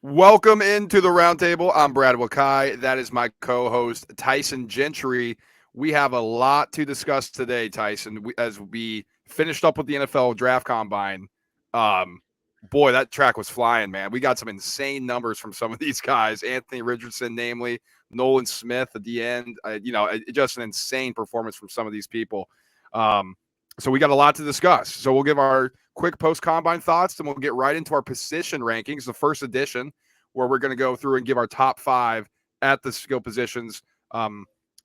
Welcome into the roundtable. I'm Brad Wakai. That is my co-host Tyson Gentry. We have a lot to discuss today, Tyson. As we finished up with the NFL Draft Combine, um, boy, that track was flying, man. We got some insane numbers from some of these guys. Anthony Richardson, namely Nolan Smith at the end. Just an insane performance from some of these people. Um, so we got a lot to discuss. So we'll give our quick post combine thoughts, and we'll get right into our position rankings, the first edition, where we're going to go through and give our top five at the skill positions.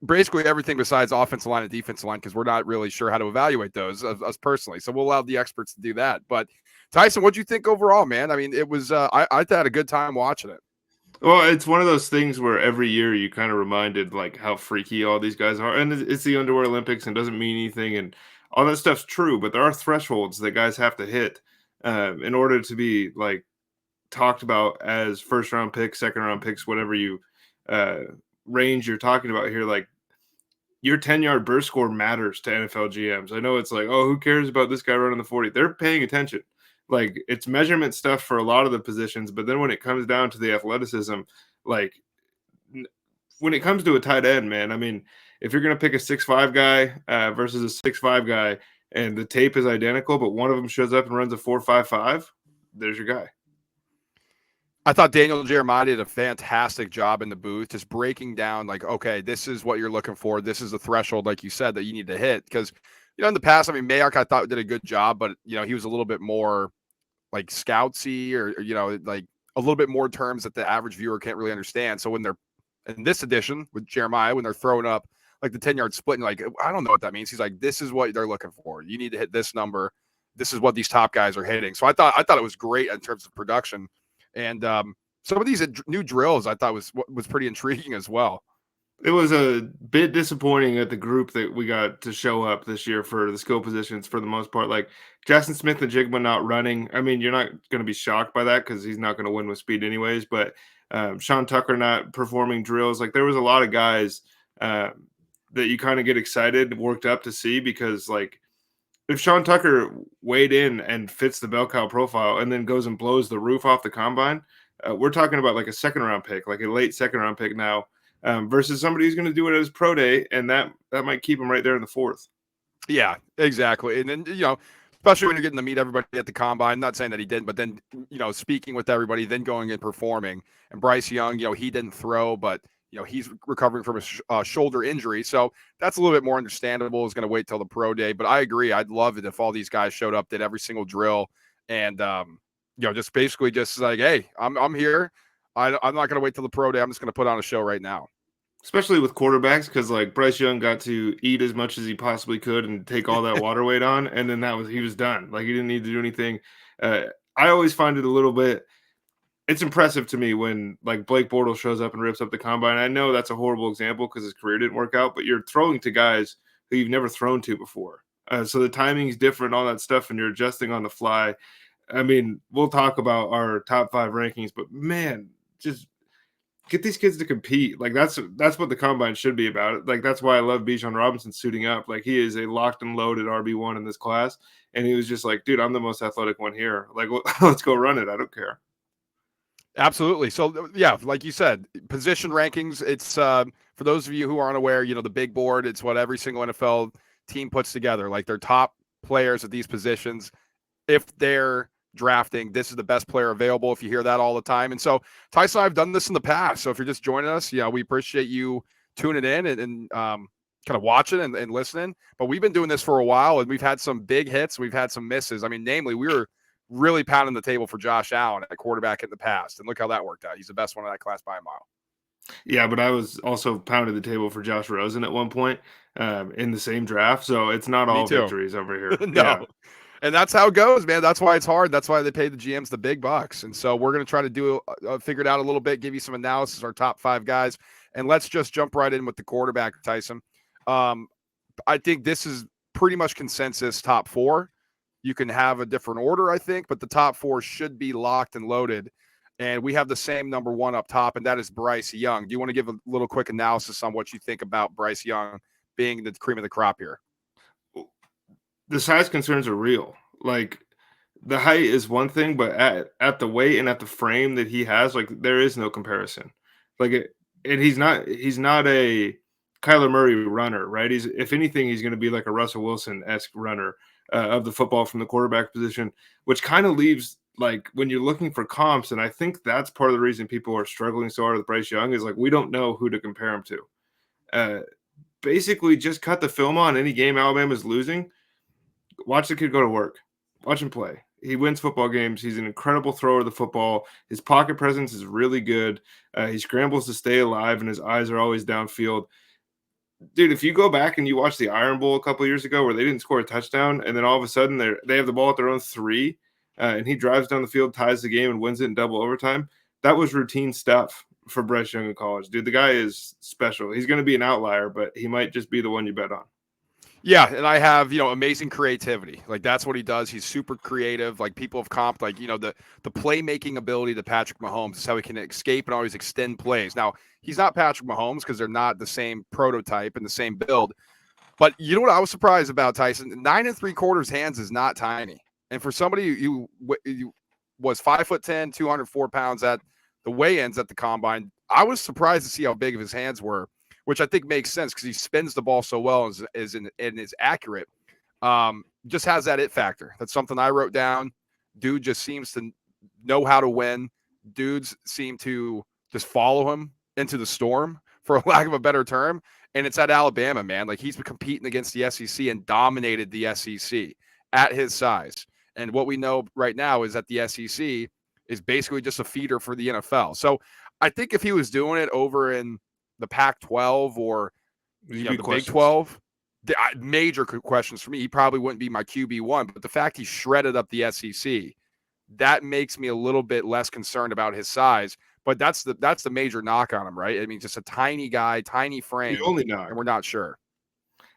Basically everything besides offensive line and defensive line, because we're not really sure how to evaluate those us personally. So we'll allow the experts to do that. But Tyson, what do you think overall, man? I mean, it was I had a good time watching it. Well, it's one of those things where every year you kind of reminded like how freaky all these guys are, and it's the underwear Olympics and doesn't mean anything, and all that stuff's true. But there are thresholds that guys have to hit in order to be like talked about as first round picks, second round picks, whatever you uh, range you're talking about here. Like your 10-yard burst score matters to NFL GMs. I know it's like, oh, who cares about this guy running the 40? They're paying attention. Like it's measurement stuff for a lot of the positions, but then when it comes down to the athleticism, like when it comes to a tight end, man, I mean, if you're going to pick a 6'5" guy versus a 6'5" guy and the tape is identical, but one of them shows up and runs a 4.55, there's your guy. I thought Daniel Jeremiah did a fantastic job in the booth, just breaking down like, okay, this is what you're looking for. This is the threshold, like you said, that you need to hit. Because, in the past, I mean, Mayock, I thought did a good job, but, he was a little bit more like scoutsy or like a little bit more terms that the average viewer can't really understand. So when they're in this edition with Jeremiah, when they're throwing up like the 10-yard split, and like, I don't know what that means. He's like, this is what they're looking for. You need to hit this number. This is what these top guys are hitting. So I thought it was great in terms of production. And some of these new drills I thought was pretty intriguing as well. It was a bit disappointing at the group that we got to show up this year for the skill positions for the most part. Like Jackson Smith and Jigma not running. I mean, you're not going to be shocked by that because he's not going to win with speed anyways. But Sean Tucker not performing drills. Like there was a lot of guys that you kind of get excited, worked up to see because like if Sean Tucker weighed in and fits the bell cow profile and then goes and blows the roof off the combine, we're talking about like a second round pick, like a late second round pick now versus somebody who's going to do it at his pro day, and that might keep him right there in the fourth. Yeah, exactly. And then especially when you're getting to meet everybody at the combine. Not saying that he didn't, but then speaking with everybody, then going and performing. And Bryce Young, he didn't throw, but he's recovering from a shoulder injury, so that's a little bit more understandable. Is going to wait till the pro day, but I agree. I'd love it if all these guys showed up, did every single drill, and just basically just like, hey, I'm here. I'm not going to wait till the pro day. I'm just going to put on a show right now. Especially with quarterbacks, because like Bryce Young got to eat as much as he possibly could and take all that water weight on, and then he was done. Like he didn't need to do anything. I always find it a little bit. It's impressive to me when like Blake Bortles shows up and rips up the combine. I know that's a horrible example because his career didn't work out, but you're throwing to guys who you've never thrown to before. So the timing is different, all that stuff, and you're adjusting on the fly. I mean, we'll talk about our top 5 rankings, but man, just get these kids to compete. Like that's what the combine should be about. Like that's why I love Bijan Robinson suiting up. Like he is a locked and loaded RB1 in this class, and he was just like, dude, I'm the most athletic one here. Like let's go run it. I don't care. Absolutely. So yeah, like you said, position rankings. It's for those of you who aren't aware, the big board. It's what every single NFL team puts together, like their top players at these positions. If they're drafting, this is the best player available. If you hear that all the time, and so Tyson, I've done this in the past. So if you're just joining us, we appreciate you tuning in and kind of watching and listening. But we've been doing this for a while, and we've had some big hits. We've had some misses. I mean, namely, we were really pounding the table for Josh Allen at quarterback in the past. And look how that worked out. He's the best one in that class by a mile. Yeah, but I was also pounding the table for Josh Rosen at one point in the same draft. So it's not Me all too. victories over here. No. Yeah. And that's how it goes, man. That's why it's hard. That's why they pay the GMs the big bucks. And so we're going to try to do figure it out a little bit, give you some analysis, our top 5 guys. And let's just jump right in with the quarterback, Tyson. I think this is pretty much consensus top 4. You can have a different order, I think, but the top 4 should be locked and loaded. And we have the same number 1 up top, and that is Bryce Young. Do you want to give a little quick analysis on what you think about Bryce Young being the cream of the crop here? The size concerns are real. Like the height is one thing, but at the weight and at the frame that he has, like, there is no comparison. Like, and he's not a Kyler Murray runner, right? He's if anything, he's gonna be like a Russell Wilson-esque runner, of the football from the quarterback position, which kinda leaves like, when you're looking for comps, and I think that's part of the reason people are struggling so hard with Bryce Young is, like, we don't know who to compare him to. Uh, Basically, just cut the film on any game Alabama's losing, watch the kid go to work. Watch him play. He wins football games. He's an incredible thrower of the football. His pocket presence is really good. He scrambles to stay alive, and his eyes are always downfield. Dude, if you go back and you watch the Iron Bowl a couple years ago where they didn't score a touchdown, and then all of a sudden they have the ball at their own 3, and he drives down the field, ties the game, and wins it in double overtime, that was routine stuff for Bryce Young in college. Dude, the guy is special. He's going to be an outlier, but he might just be the one you bet on. Yeah, and I have, amazing creativity. Like that's what he does. He's super creative. Like people have comped, like, the playmaking ability to Patrick Mahomes is how he can escape and always extend plays. Now, he's not Patrick Mahomes because they're not the same prototype and the same build. But you know what I was surprised about, Tyson? 9 3/4 hands is not tiny. And for somebody who was 5'10", 204 pounds at the weigh-ins at the combine, I was surprised to see how big of his hands were, which I think makes sense because he spins the ball so well and is accurate. Just has that it factor. That's something I wrote down. Dude just seems to know how to win. Dudes seem to just follow him into the storm, for a lack of a better term. And it's at Alabama, man. Like he's been competing against the SEC and dominated the SEC at his size. And what we know right now is that the SEC is basically just a feeder for the NFL. So I think if he was doing it over in the Pac-12 or the Big 12, major questions for me. He probably wouldn't be my QB1, but the fact he shredded up the SEC, that makes me a little bit less concerned about his size. But that's the major knock on him, right? I mean, just a tiny guy, tiny frame, The only knock. and we're not sure.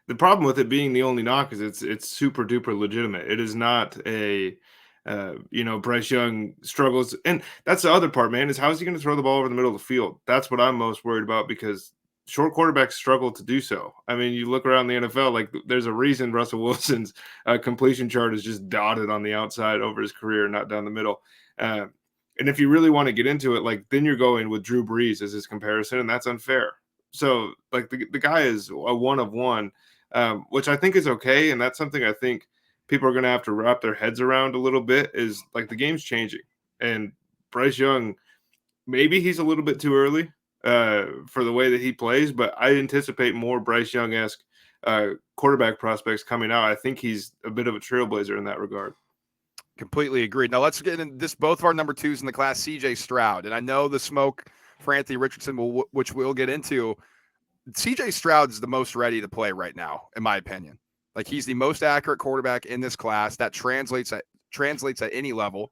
The problem with it being the only knock is it's super duper legitimate. It is not a Bryce Young struggles, and that's the other part, man. Is how is he going to throw the ball over the middle of the field? That's what I'm most worried about because short quarterbacks struggle to do so. I mean, you look around the NFL, like there's a reason Russell Wilson's completion chart is just dotted on the outside over his career, not down the middle. And if you really want to get into it, like then you're going with Drew Brees as his comparison, and that's unfair. So like the guy is a one of one, which I think is okay, and that's something I think people are going to have to wrap their heads around a little bit. Is like the game's changing, and Bryce Young, maybe he's a little bit too early for the way that he plays, but I anticipate more Bryce Young-esque quarterback prospects coming out. I think he's a bit of a trailblazer in that regard. Completely agreed. Now let's get into this. Both of our number twos in the class, CJ Stroud, and I know the smoke for Anthony Richardson, which we'll get into. CJ Stroud is the most ready to play right now, in my opinion. Like he's the most accurate quarterback in this class. That translates at any level.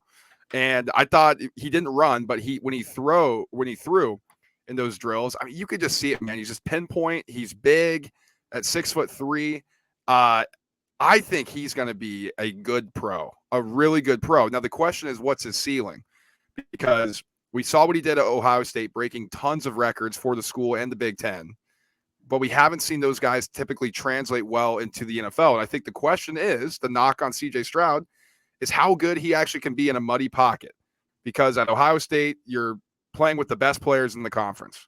And I thought he didn't run, but when he threw in those drills, I mean, you could just see it, man. He's just pinpoint. He's big at 6'3". I think he's going to be a good pro, a really good pro. Now the question is, what's his ceiling? Because we saw what he did at Ohio State, breaking tons of records for the school and the Big Ten. But we haven't seen those guys typically translate well into the NFL. And I think the question is, the knock on CJ Stroud is how good he actually can be in a muddy pocket. Because at Ohio State, you're playing with the best players in the conference.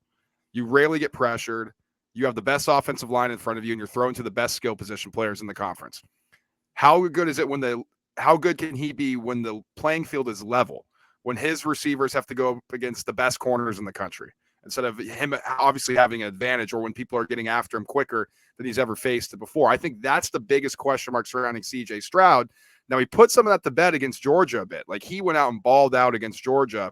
You rarely get pressured. You have the best offensive line in front of you, and you're thrown to the best skill position players in the conference. How good is it how good can he be when the playing field is level, when his receivers have to go up against the best corners in the country, instead of him obviously having an advantage, or when people are getting after him quicker than he's ever faced before? I think that's the biggest question mark surrounding CJ Stroud. Now, he put some of that to bed against Georgia a bit. Like, he went out and balled out against Georgia,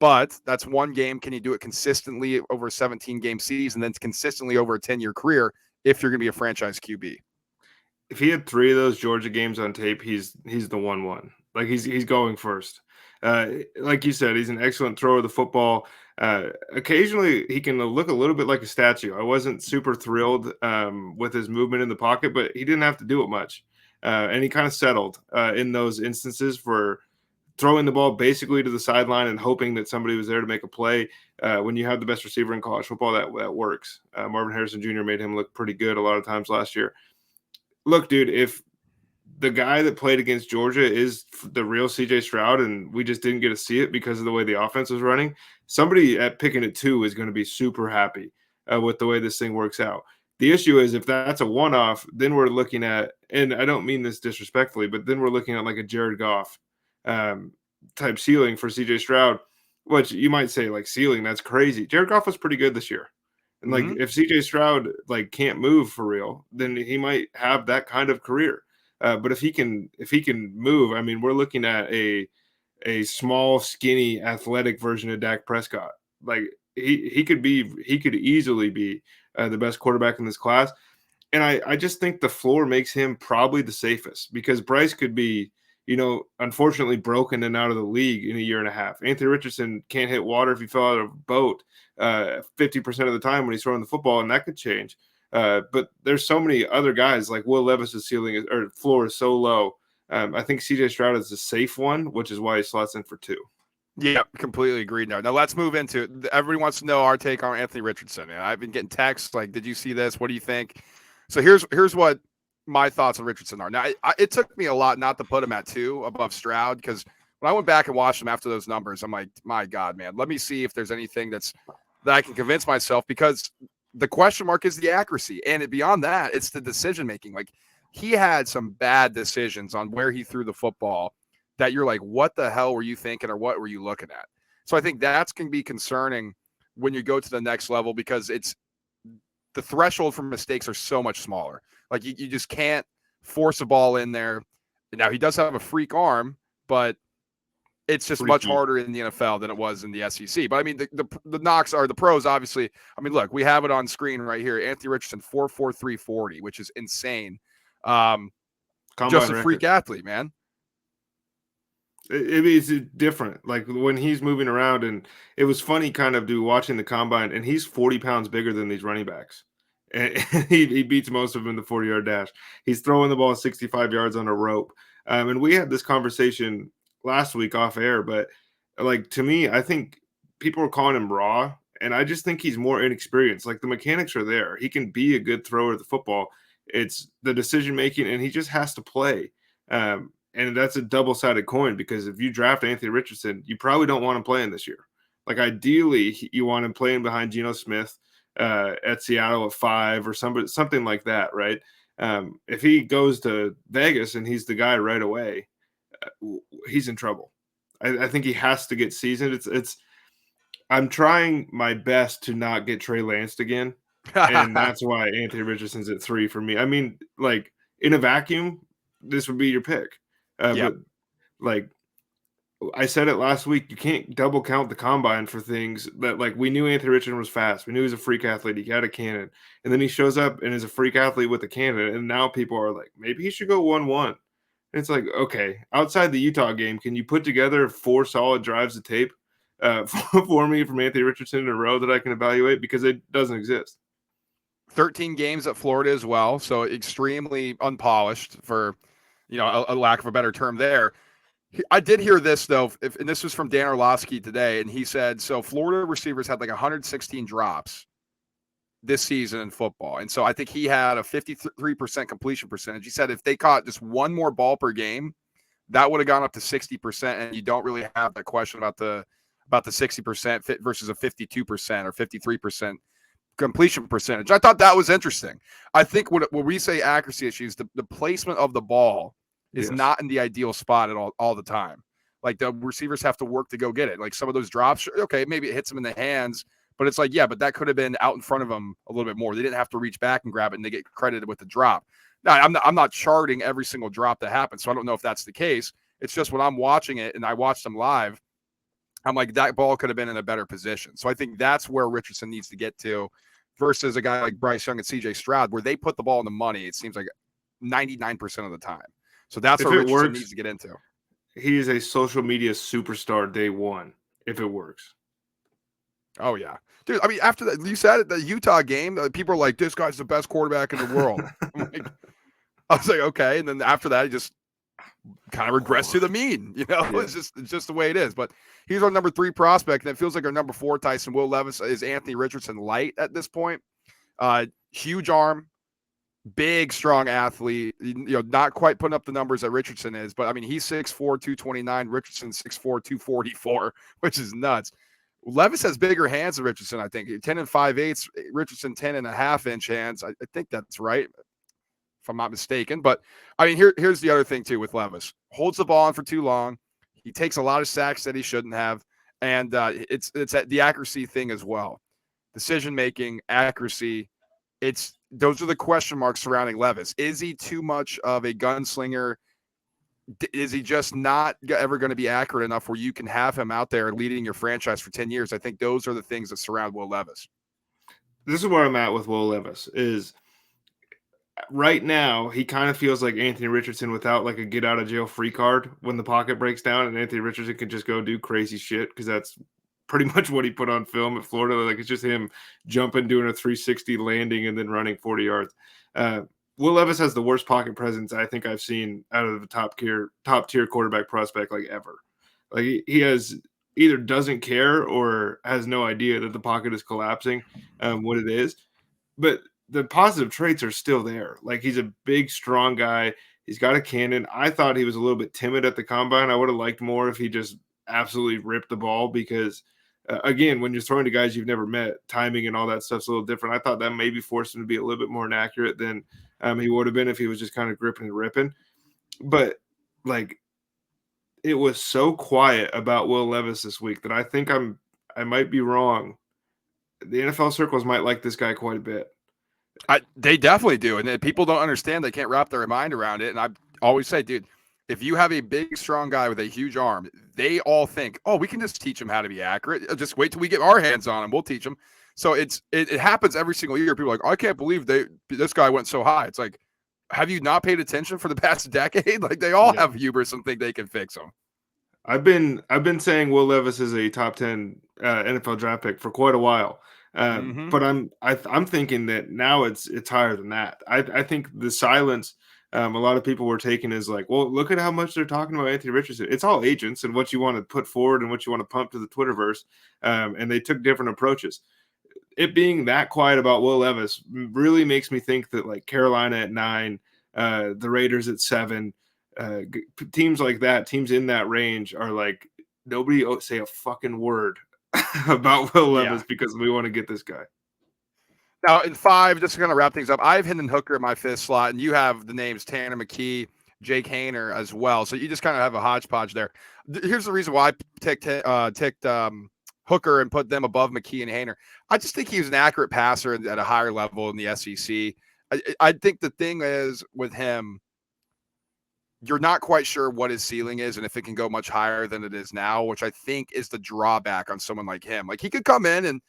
but that's one game. Can he do it consistently over a 17-game season, then consistently over a 10-year career if you're going to be a franchise QB? If he had 3 of those Georgia games on tape, he's the 1-1. Like he's going first. Like you said, he's an excellent thrower of the football. Occasionally, he can look a little bit like a statue. I wasn't super thrilled with his movement in the pocket, but he didn't have to do it much. And he kind of settled in those instances for throwing the ball basically to the sideline and hoping that somebody was there to make a play. When you have the best receiver in college football, that works. Marvin Harrison Jr. made him look pretty good a lot of times last year. Look, dude, if the guy that played against Georgia is the real CJ Stroud, and we just didn't get to see it because of the way the offense was running. Somebody at picking at 2 is going to be super happy with the way this thing works out. The issue is if that's a one-off, then we're looking at, and I don't mean this disrespectfully, but then we're looking at like a Jared Goff type ceiling for CJ Stroud, which you might say like ceiling, that's crazy. Jared Goff was pretty good this year. And like if CJ Stroud like can't move for real, then he might have that kind of career. But if he can move, I mean, we're looking at a small, skinny, athletic version of Dak Prescott. Like he could easily be the best quarterback in this class. And I just think the floor makes him probably the safest because Bryce could be, unfortunately broken and out of the league in a year and a half. Anthony Richardson can't hit water if he fell out of a boat 50% of the time when he's throwing the football, and that could change. But there's so many other guys like Will Levis's floor is so low. I think CJ Stroud is a safe one, which is why he slots in for 2. Yeah, completely agreed. Now let's move into it. Everybody wants to know our take on Anthony Richardson. And I've been getting texts like, "Did you see this? What do you think?" So here's what my thoughts on Richardson are. Now, it took me a lot not to put him at 2 above Stroud because when I went back and watched him after those numbers, I'm like, my God, man, let me see if there's anything that I can convince myself, because the question mark is the accuracy. And beyond that, it's the decision making. Like, he had some bad decisions on where he threw the football that you're like, what the hell were you thinking, or what were you looking at? So I think that's can be concerning when you go to the next level, because it's the threshold for mistakes are so much smaller. Like you just can't force a ball in there. Now he does have a freak arm, but it's just much harder in the NFL than it was in the SEC. But I mean, the knocks are the pros, obviously. I mean, look, we have it on screen right here. Anthony Richardson, 4.43 40, which is insane. Just a freak athlete, man. It's different. Like when he's moving around, and it was funny kind of watching the combine, and he's 40 pounds bigger than these running backs. And he beats most of them in the 40-yard dash. He's throwing the ball 65 yards on a rope. And we had this conversation last week off air, but like to me, I think people are calling him raw, and I just think he's more inexperienced. Like the mechanics are there. He can be a good thrower of the football. It's the decision making, and he just has to play. And that's a double-sided coin, because if you draft Anthony Richardson, you probably don't want him playing this year. Like ideally, you want him playing behind Geno Smith at Seattle at 5 or something like that, right? If he goes to Vegas and he's the guy right away, he's in trouble. I think he has to get seasoned. I'm trying my best to not get Trey Lance again, and that's why Anthony Richardson's at 3 for me. I mean, like in a vacuum, this would be your pick. But like I said it last week, you can't double count the combine for things that, like, we knew Anthony Richardson was fast. We knew he was a freak athlete. He had a cannon. And then he shows up and is a freak athlete with a cannon. And now people are like, maybe he should go 1-1. And it's like, okay, outside the Utah game, can you put together 4 solid drives of tape for me from Anthony Richardson in a row that I can evaluate? Because it doesn't exist. 13 games at Florida as well. So extremely unpolished, for a lack of a better term there. I did hear this, though, and this was from Dan Orlovsky today, and he said, so Florida receivers had like 116 drops this season in football. And so I think he had a 53% completion percentage. He said if they caught just one more ball per game, that would have gone up to 60%, and you don't really have that question about the 60% fit versus a 52% or 53% completion percentage. I thought that was interesting. I think when we say accuracy issues, the placement of the ball is not in the ideal spot at all the time. Like the receivers have to work to go get it. Like some of those drops, okay, maybe it hits them in the hands, but it's like, yeah, but that could have been out in front of them a little bit more. They didn't have to reach back and grab it, and they get credited with the drop. Now, I'm not charting every single drop that happens, so I don't know if that's the case. It's just when I'm watching it, and I watched them live, I'm like, that ball could have been in a better position. So I think that's where Richardson needs to get to, versus a guy like Bryce Young and CJ Stroud, where they put the ball in the money, it seems like 99% of the time. So that's what Richardson needs to get into. He is a social media superstar day one, if it works. Oh, yeah. Dude, I mean, after that, you said it, the Utah game, people are like, this guy's the best quarterback in the world. I was like, okay. And then after that, he just kind of regressed to the mean. Yeah. It's just the way it is. But he's our number 3 prospect, and it feels like our number 4, Tyson Will Levis, is Anthony Richardson light at this point. Huge arm, big, strong athlete. Not quite putting up the numbers that Richardson is, but I mean, he's 6'4", 229. Richardson's 6'4", 244, which is nuts. Levis has bigger hands than Richardson, I think. 10 and 5/8. Richardson 10.5-inch hands. I think that's right, if I'm not mistaken. But I mean, here's the other thing too with Levis. Holds the ball on for too long. He takes a lot of sacks that he shouldn't have, and it's the accuracy thing as well. Decision making, accuracy. Those are the question marks surrounding Levis. Is he too much of a gunslinger? Is he just not ever going to be accurate enough where you can have him out there leading your franchise for 10 years? I think those are the things that surround Will Levis. This is where I'm at with Will Levis is right now he kind of feels like Anthony Richardson without like a get out of jail free card when the pocket breaks down and Anthony Richardson can just go do crazy shit because that's pretty much what he put on film at Florida. Like it's just him jumping, doing a 360 landing and then running 40 yards. Will Levis has the worst pocket presence I think I've seen out of the top tier quarterback prospect like ever. Like he has either doesn't care or has no idea that the pocket is collapsing, what it is. But the positive traits are still there. Like he's a big, strong guy. He's got a cannon. I thought he was a little bit timid at the combine. I would have liked more if he just absolutely ripped the ball because, again, when you're throwing to guys you've never met, timing and all that stuff's a little different. I thought that maybe forced him to be a little bit more inaccurate than he would have been if he was just kind of gripping and ripping. But like, it was so quiet about Will Levis this week that I might be wrong. The NFL circles might like this guy quite a bit. They definitely do, and people don't understand. They can't wrap their mind around it. And I always say, dude, if you have a big, strong guy with a huge arm, they all think, oh, we can just teach him how to be accurate. Just wait till we get our hands on him. We'll teach him. So it happens every single year. People are like, I can't believe this guy went so high. It's like, have you not paid attention for the past decade? Like they all have hubris and think they can fix them. I've been saying Will Levis is a top 10 NFL draft pick for quite a while. But I'm thinking that now it's higher than that. I think the silence a lot of people were taking as like, well, look at how much they're talking about Anthony Richardson. It's all agents and what you want to put forward and what you want to pump to the Twitterverse. And they took different approaches. It being that quiet about Will Levis really makes me think that like Carolina at 9, the Raiders at 7, teams like that, teams in that range are like nobody say a fucking word about Will Levis because we want to get this guy. Now, in 5, just to kind of wrap things up, I have Hendon Hooker in my 5th slot, and you have the names Tanner McKee, Jake Haener as well. So you just kind of have a hodgepodge there. Here's the reason why I ticked Hooker and put them above McKee and Haener. I just think he was an accurate passer at a higher level in the SEC. I think the thing is with him, you're not quite sure what his ceiling is and if it can go much higher than it is now, which I think is the drawback on someone like him. Like he could come in and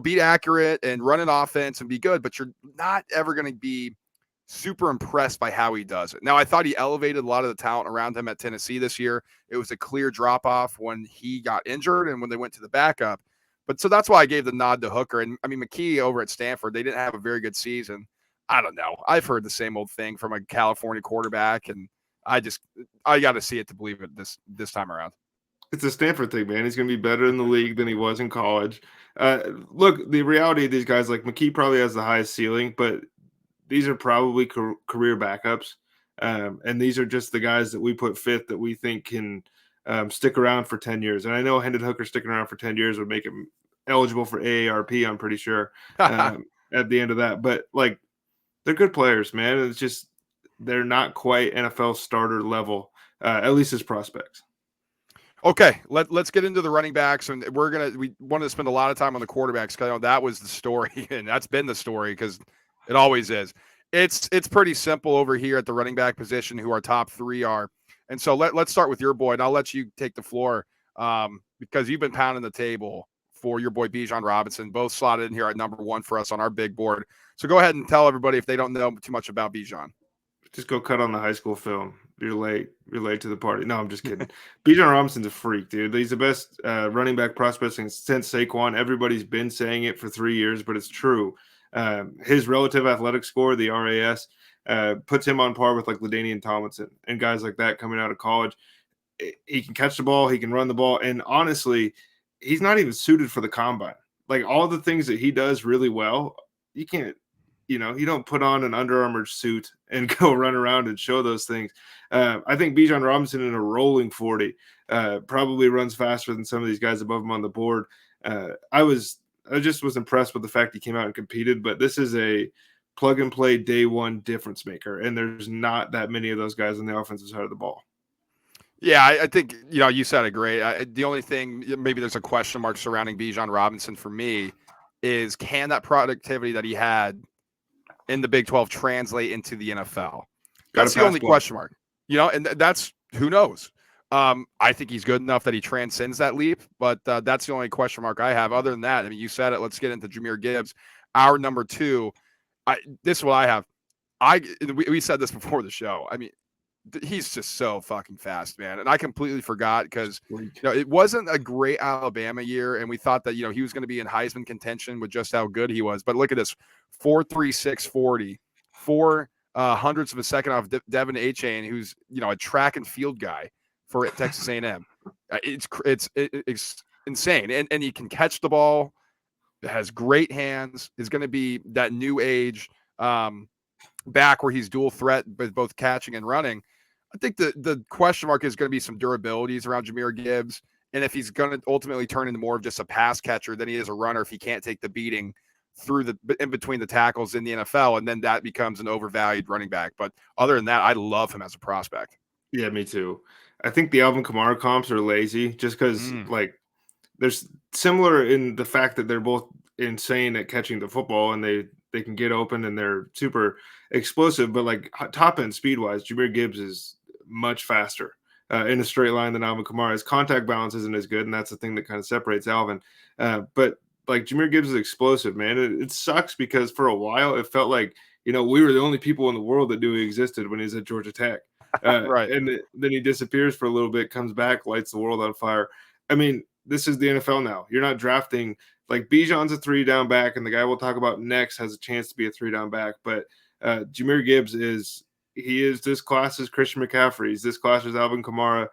be accurate and run an offense and be good, but you're not ever going to be super impressed by how he does it. Now, I thought he elevated a lot of the talent around him at Tennessee this year. It was a clear drop off when he got injured and when they went to the backup. But so that's why I gave the nod to Hooker. And I mean, McKee over at Stanford, they didn't have a very good season. I don't know. I've heard the same old thing from a California quarterback, and I got to see it to believe it this time around. It's a Stanford thing, man. He's going to be better in the league than he was in college. Look, the reality of these guys, like McKee probably has the highest ceiling, but these are probably career backups. And these are just the guys that we put 5th that we think can stick around for 10 years. And I know Hendon Hooker sticking around for 10 years would make him eligible for AARP, I'm pretty sure, at the end of that. But, like, they're good players, man. It's just they're not quite NFL starter level, at least as prospects. Okay, let's get into the running backs, and we wanted to spend a lot of time on the quarterbacks because that was the story, and that's been the story because it always is. It's pretty simple over here at the running back position who our top 3 are, and so let's start with your boy, and I'll let you take the floor because you've been pounding the table for your boy Bijan Robinson, both slotted in here at number 1 for us on our big board. So go ahead and tell everybody if they don't know too much about Bijan. Just go cut on the high school film. You're late. You're late to the party. No, I'm just kidding. Bijan Robinson's a freak, dude. He's the best running back prospect since Saquon. Everybody's been saying it for 3 years, but it's true. His relative athletic score, the RAS, puts him on par with like LaDainian Tomlinson and guys like that coming out of college. He can catch the ball. He can run the ball. And honestly, he's not even suited for the combine. Like all the things that he does really well, you can't you don't put on an Under Armour suit and go run around and show those things. I think Bijan Robinson in a rolling 40 probably runs faster than some of these guys above him on the board. I just was impressed with the fact he came out and competed, but this is a plug and play day one difference maker, and there's not that many of those guys on the offensive side of the ball. Yeah, I think you said it great. The only thing, maybe there's a question mark surrounding Bijan Robinson for me, is can that productivity that he had in the Big 12 translate into the NFL? Got a That's the pass only block. question mark. And that's who knows. I think he's good enough that he transcends that leap, but that's the only question mark I have. Other than that, I mean, you said it. Let's get into Jahmyr Gibbs, our number 2. This is what I have. We said this before the show. I mean, he's just so fucking fast, man. And I completely forgot because it wasn't a great Alabama year, and we thought that he was going to be in Heisman contention with just how good he was. But look at this: 4.36 40, 4 hundredths of a second off Devin Achane, who's a track and field guy for Texas A&M. It's insane, and he can catch the ball. Has great hands. Is going to be that new age back where he's dual threat with both catching and running. I think the question mark is going to be some durabilities around Jahmyr Gibbs, and if he's going to ultimately turn into more of just a pass catcher than he is a runner, if he can't take the beating through in between the tackles in the NFL, and then that becomes an overvalued running back. But other than that, I love him as a prospect. Yeah, me too. I think the Alvin Kamara comps are lazy just because there's similar in the fact that they're both insane at catching the football and they can get open and they're super explosive, but like top end speed wise, Jahmyr Gibbs is much faster in a straight line than Alvin Kamara. His contact balance isn't as good, and that's the thing that kind of separates Alvin. But like Jahmyr Gibbs is explosive, man. It sucks because for a while it felt like we were the only people in the world that knew he existed when he was at Georgia Tech. Right. And then he disappears for a little bit, comes back, lights the world on fire. I mean, this is the NFL now. You're not drafting like Bijan's a 3-down back, and the guy we'll talk about next has a chance to be a 3-down back. But Jahmyr Gibbs is this class's Christian McCaffrey. He's this class's Alvin Kamara.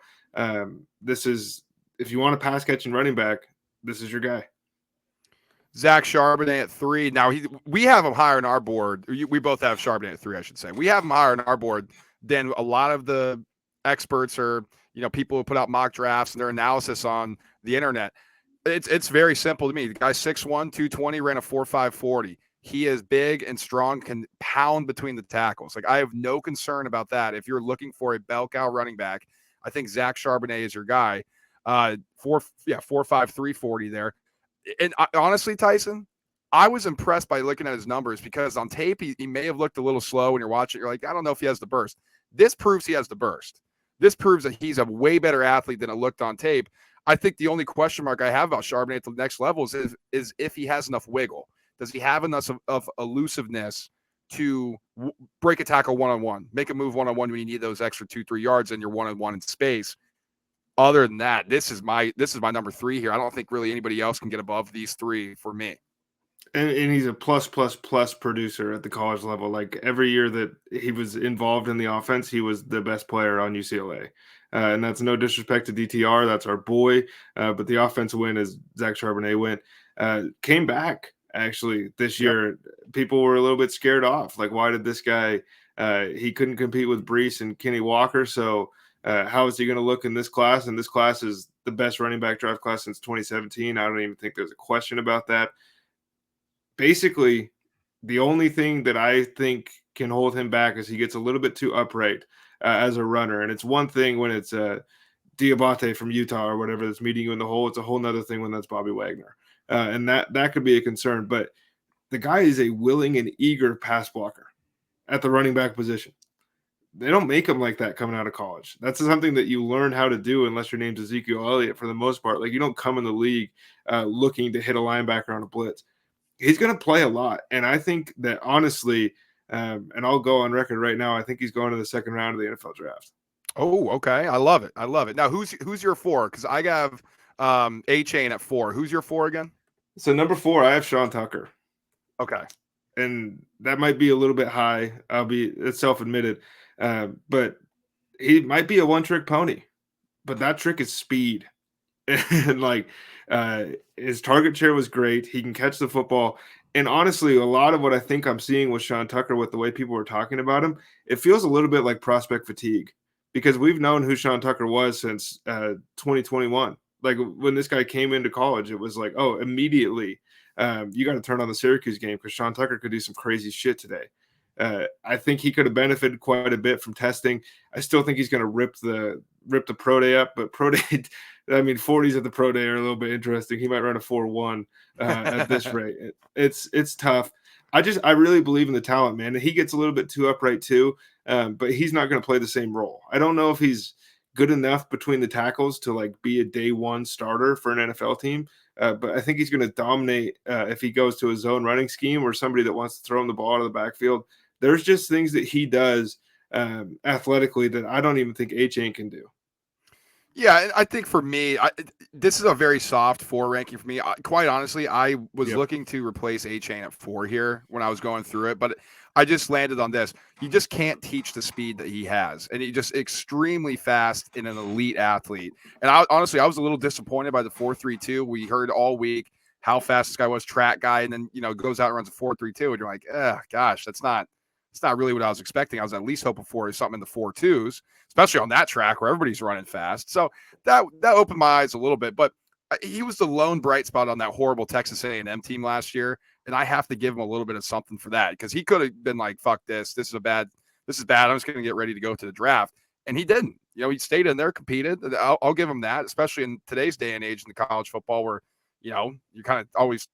This is, if you want a pass catching running back, this is your guy. Zach Charbonnet at 3. Now we have him higher on our board. We both have Charbonnet at 3, I should say. We have him higher on our board than a lot of the experts or people who put out mock drafts and their analysis on the internet. It's very simple to me. The guy's 6'1", 220, ran a 4.5 40. He is big and strong, can pound between the tackles. Like, I have no concern about that. If you're looking for a bell cow running back, I think Zach Charbonnet is your guy. 4.5 340 there. And honestly, Tyson, I was impressed by looking at his numbers because on tape, he may have looked a little slow when you're watching. You're like, I don't know if he has the burst. This proves he has the burst. This proves that he's a way better athlete than it looked on tape. I think the only question mark I have about Charbonnet at the next level is if he has enough wiggle. Does he have enough of elusiveness to break a tackle one-on-one, make a move one-on-one when you need those extra 2-3 yards and you're one-on-one in space? Other than that, this is my number 3 here. I don't think really anybody else can get above these 3 for me. And he's a plus producer at the college level. Like every year that he was involved in the offense, he was the best player on UCLA. And that's no disrespect to DTR. That's our boy. But the offensive win, as Zach Charbonnet went, came back actually this year. People were a little bit scared off. Like, why did this guy he couldn't compete with Brees and Kenny Walker? So how is he going to look in this class? And this class is the best running back draft class since 2017. I don't even think there's a question about that. Basically, the only thing that I think can hold him back is he gets a little bit too upright as a runner. And it's one thing when it's Diabate from Utah or whatever that's meeting you in the hole. It's a whole nother thing when that's Bobby Wagner. And that could be a concern. But the guy is a willing and eager pass blocker at the running back position. They don't make him like that coming out of college. That's something that you learn how to do unless your name's Ezekiel Elliott for the most part. Like, you don't come in the league looking to hit a linebacker on a blitz. He's going to play a lot. And I think that honestly, and I'll go on record right now, I think he's going to the second round of the NFL draft. Oh, okay. I love it. Now, who's your 4? Because I have A-Chain at 4. Who's your 4 again? So number 4, I have Sean Tucker. Okay. And that might be a little bit high. It's self-admitted. But he might be a one-trick pony. But that trick is speed. And like his target share was great. He can catch the football. And honestly, a lot of what I think I'm seeing with Sean Tucker, with the way people were talking about him, it feels a little bit like prospect fatigue, because we've known who Sean Tucker was since 2021. Like when this guy came into college, it was like, oh, immediately you got to turn on the Syracuse game because Sean Tucker could do some crazy shit today. I think he could have benefited quite a bit from testing. I still think he's going to rip the pro day up, but pro day, I mean, 40s at the pro day are a little bit interesting. He might run a 4.1 at this rate. It's tough. I really believe in the talent, man. He gets a little bit too upright too, but he's not going to play the same role. I don't know if he's good enough between the tackles to like be a day one starter for an NFL team. But I think he's going to dominate if he goes to a zone running scheme or somebody that wants to throw him the ball out of the backfield. There's just things that he does athletically that I don't even think H-Chain can do. Yeah, I think for me, this is a very soft 4 ranking for me. Quite honestly, I was Yep. looking to replace A-Chain at 4 here when I was going through it, but I just landed on this. You just can't teach the speed that he has, and he's just extremely fast and an elite athlete. And honestly, I was a little disappointed by the 4.32. We heard all week how fast this guy was, track guy, and then goes out and runs a 4.32, and you're like, gosh, that's not really what I was expecting. I was at least hoping for something in the 4.2s, especially on that track where everybody's running fast. So that opened my eyes a little bit. But he was the lone bright spot on that horrible Texas A&M team last year, and I have to give him a little bit of something for that, because he could have been like, "Fuck this! This is bad. I'm just going to get ready to go to the draft," and he didn't. He stayed in there, competed. I'll give him that, especially in today's day and age in the college football, where you're kind of always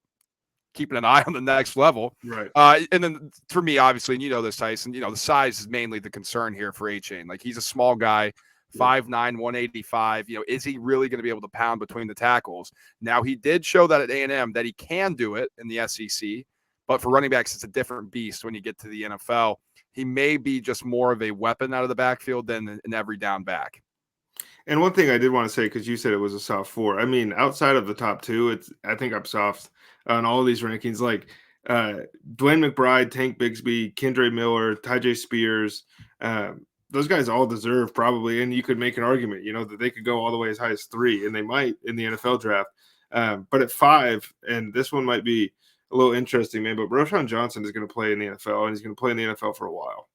keeping an eye on the next level. Right. And then for me, obviously, and this, Tyson, the size is mainly the concern here for A-Chain. Like, he's a small guy, Yep. 5'9", 185. Is he really going to be able to pound between the tackles? Now, he did show that at A&M that he can do it in the SEC, but for running backs, it's a different beast when you get to the NFL. He may be just more of a weapon out of the backfield than an every down back. And one thing I did want to say, because you said it was a soft 4. I mean, outside of the top 2, I think I'm soft on all these rankings. Like Dwayne McBride, Tank Bigsby, Kendre Miller, Tyjae Spears. Those guys all deserve probably, and you could make an argument, that they could go all the way as high as 3, and they might in the NFL draft. But at 5, and this one might be a little interesting, man, but Roschon Johnson is going to play in the NFL, and he's going to play in the NFL for a while.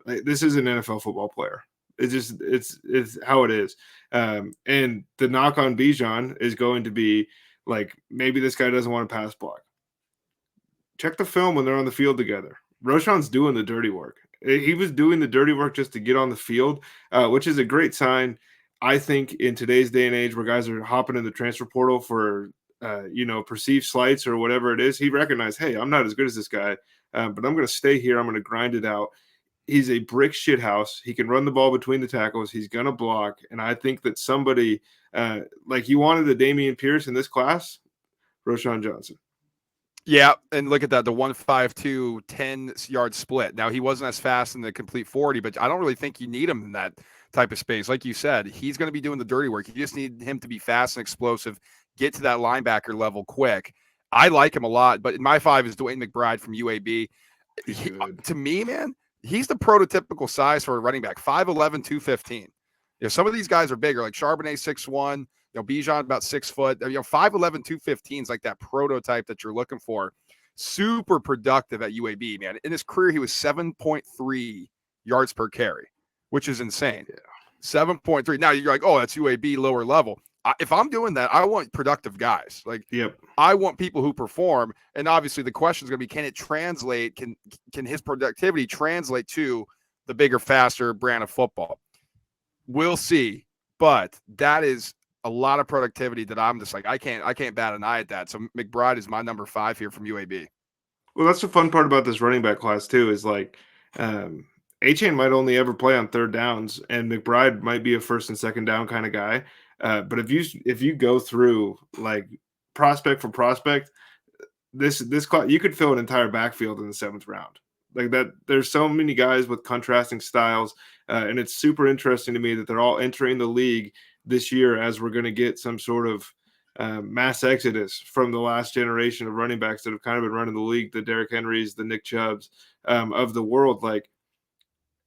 Like, this is an NFL football player. It's how it is. And the knock on Bijan is going to be like, maybe this guy doesn't want to pass block. Check the film when they're on the field together. Roschon's doing the dirty work. He was doing the dirty work just to get on the field, which is a great sign. I think in today's day and age where guys are hopping in the transfer portal for perceived slights or whatever it is, he recognized, hey, I'm not as good as this guy, but I'm going to stay here. I'm going to grind it out. He's a brick shit house. He can run the ball between the tackles. He's going to block. And I think that somebody like you wanted a Dameon Pierce in this class, Roschon Johnson. Yeah, and look at that, the 1.52, 10-yard split. Now, he wasn't as fast in the complete 40, but I don't really think you need him in that type of space. Like you said, he's going to be doing the dirty work. You just need him to be fast and explosive, get to that linebacker level quick. I like him a lot, but my 5 is Dwayne McBride from UAB. To me, man, he's the prototypical size for a running back, 5'11", 215. Some of these guys are bigger, like Charbonnet 6'1", Bijan about 6 foot. 5'11", 215 is like that prototype that you're looking for. Super productive at UAB, man. In his career, he was 7.3 yards per carry, which is insane. Yeah. 7.3. Now you're like, oh, that's UAB lower level. If I'm doing that, I want productive guys. Like, yep. I want people who perform. And obviously the question is going to be, can it translate? Can his productivity translate to the bigger, faster brand of football? We'll see. But that is a lot of productivity that I'm just like, I can't bat an eye at that. So McBride is my number 5 here from UAB. Well, that's the fun part about this running back class too, is like A-Chain might only ever play on third downs, and McBride might be a first and second down kind of guy. But if you go through like prospect for prospect, this class, you could fill an entire backfield in the 7th round. Like that, there's so many guys with contrasting styles, and it's super interesting to me that they're all entering the league this year as we're going to get some sort of mass exodus from the last generation of running backs that have kind of been running the league, the Derrick Henrys, the Nick Chubbs of the world. Like,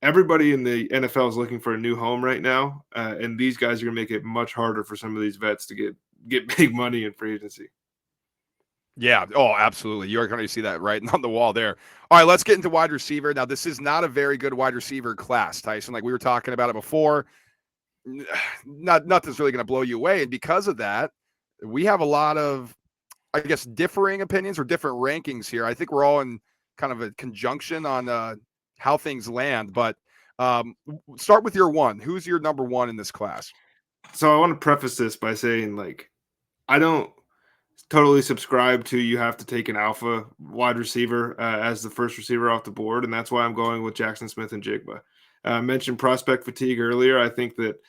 everybody in the NFL is looking for a new home right now, and these guys are going to make it much harder for some of these vets to get big money in free agency. Yeah. Oh, absolutely. You're going to see that right on the wall there. All right, let's get into wide receiver. Now, this is not a very good wide receiver class, Tyson. Like we were talking about it before. Nothing's really going to blow you away. And because of that, we have a lot of, I guess, differing opinions or different rankings here. I think we're all in kind of a conjunction on how things land. But start with your one. Who's your number one in this class? So I want to preface this by saying, like, I don't totally subscribe to you have to take an alpha wide receiver as the first receiver off the board, and that's why I'm going with Jackson Smith and Jigba. I mentioned prospect fatigue earlier. I think that,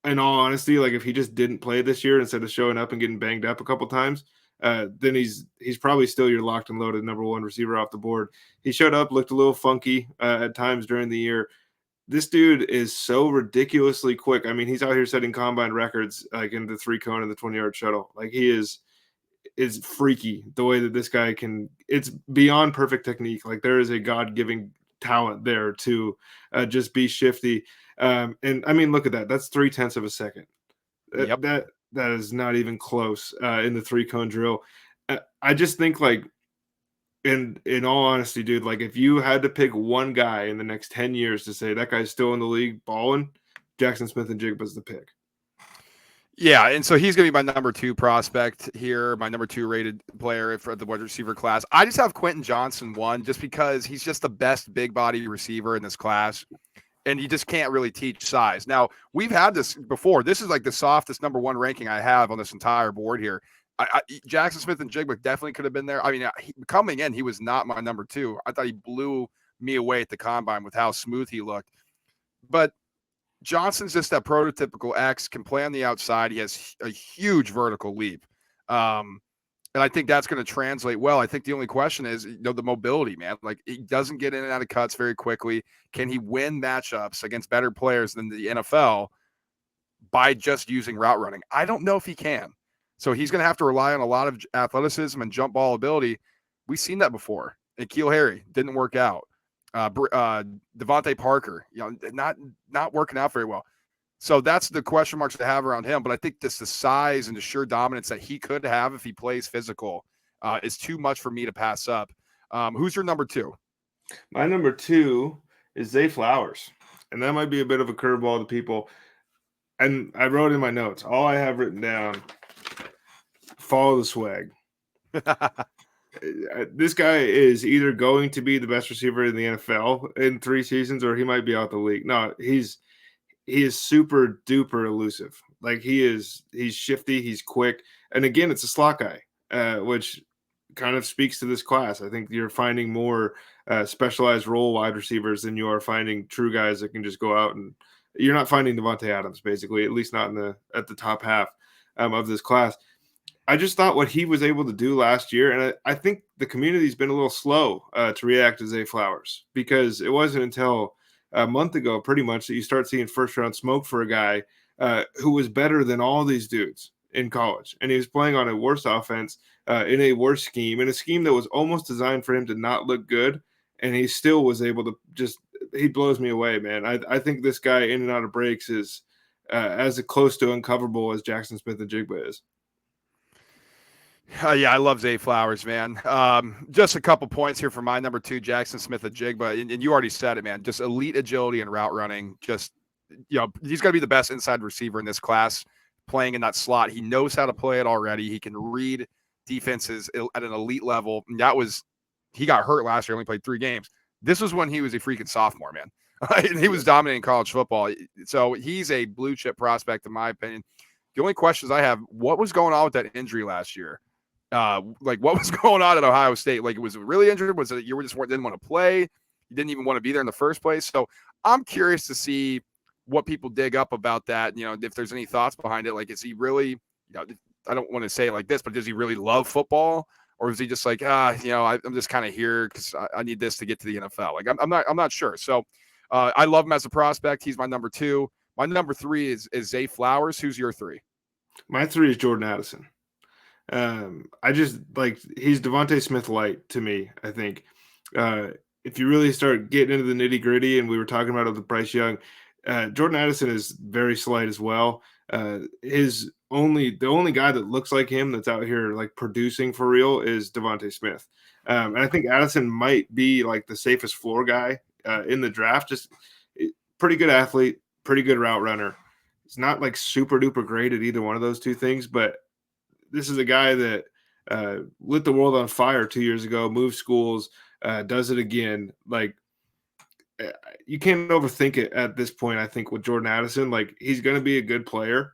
in all honesty, like if he just didn't play this year instead of showing up and getting banged up a couple times, then he's probably still your locked and loaded number one receiver off the board. He showed up, looked a little funky at times during the year. This dude is so ridiculously quick. I mean, he's out here setting combine records like in the 3 cone and the 20-yard shuttle. Like he is freaky the way that this guy can. It's beyond perfect technique. Like there is a God-given talent there to just be shifty. And I mean, look at that. That's 0.3 of a second. Yep. That is not even close in the 3 cone drill. I just think like in all honesty, dude, like if you had to pick one guy in the next 10 years to say that guy's still in the league balling, Jackson Smith and Jigba's the pick. Yeah, and so he's going to be my number two prospect here, my number two rated player for the wide receiver class. I just have Quentin Johnson one just because he's just the best big body receiver in this class, and you just can't really teach size. Now, we've had this before. This is like the softest number one ranking I have on this entire board here. Jackson Smith and Jigba definitely could have been there. I mean, coming in, he was not my number two. I thought he blew me away at the combine with how smooth he looked. But Johnson's just that prototypical X, can play on the outside. He has a huge vertical leap. And I think that's going to translate well. I think the only question is, the mobility, man. Like he doesn't get in and out of cuts very quickly. Can he win matchups against better players than the NFL by just using route running? I don't know if he can. So he's going to have to rely on a lot of athleticism and jump ball ability. We've seen that before. And Keel Harry didn't work out. Devontae Parker, not working out very well. So that's the question marks to have around him. But I think just the size and the sheer dominance that he could have if he plays physical is too much for me to pass up. Who's your number two? My number two is Zay Flowers. And that might be a bit of a curveball to people. And I wrote in my notes, all I have written down, follow the swag. This guy is either going to be the best receiver in the NFL in 3 seasons or he might be out the league. No, he is super duper elusive. Like he's shifty, he's quick. And again, it's a slot guy, which kind of speaks to this class. I think you're finding more specialized role wide receivers than you are finding true guys that can just go out, and you're not finding Devontae Adams, basically, at least not at the top half of this class. I just thought what he was able to do last year, and I think the community's been a little slow to react to Zay Flowers because it wasn't until a month ago, pretty much, that you start seeing first round smoke for a guy who was better than all these dudes in college, and he was playing on a worse offense in a worse scheme, in a scheme that was almost designed for him to not look good, and he still was able to he blows me away, man. I think this guy in and out of breaks is as close to uncoverable as Jackson Smith and Jigba is. Yeah, I love Zay Flowers, man. Just a couple points here for my number two, Jackson Smith and Jigba. And you already said it, man. Just elite agility and route running. Just, he's going to be the best inside receiver in this class playing in that slot. He knows how to play it already. He can read defenses at an elite level. And he got hurt last year, only played 3 games. This was when he was a freaking sophomore, man. He was dominating college football. So he's a blue chip prospect, in my opinion. The only questions I have, what was going on with that injury last year? Like what was going on at Ohio State? Like, was it really injured? Was it you just didn't want to play? You didn't even want to be there in the first place? So I'm curious to see what people dig up about that. If there's any thoughts behind it. Like, is he really, I don't want to say it like this, but does he really love football? Or is he just like, I'm just kind of here because I need this to get to the NFL? Like, I'm not sure. So I love him as a prospect. He's my number two. My number three is Zay Flowers. Who's your three? My 3 is Jordan Addison. I just like he's Devontae Smith light to me. I think if you really start getting into the nitty gritty, and we were talking about it with Bryce Young, Jordan Addison is very slight as well. His the only guy that looks like him that's out here like producing for real is Devontae Smith. And I think Addison might be like the safest floor guy in the draft. Just pretty good athlete, pretty good route runner. It's not like super duper great at either one of those two things, but this is a guy that lit the world on fire 2 years ago, moved schools, does it again. Like you can't overthink it at this point. I think with Jordan Addison, like he's going to be a good player.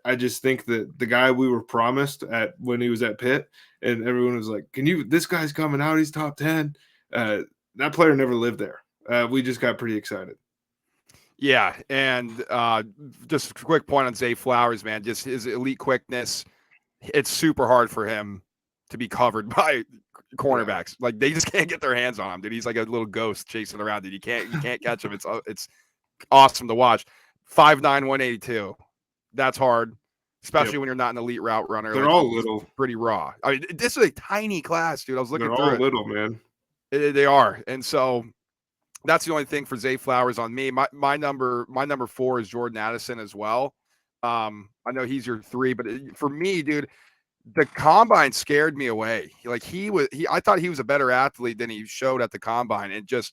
I just think that the guy we were promised at when he was at Pitt, and everyone was like, "Can you? This guy's coming out. He's top 10." That player never lived there. We just got pretty excited. Yeah, and just a quick point on Zay Flowers, man. Just his elite quickness. It's super hard for him to be covered by cornerbacks. Like they just can't get their hands on him, dude. He's like a little ghost chasing around, dude. You can't catch him. It's awesome to watch. 5'9", 182. That's hard, especially when you're not an elite route runner. They're like, all little, pretty raw. I mean, this is a tiny class, dude. I was looking they're through all it. little, man. They are, and so that's the only thing for Zay Flowers on me. My number 4 is Jordan Addison as well. I know he's your 3, but for me, dude, the combine scared me away. Like I thought he was a better athlete than he showed at the combine. And just,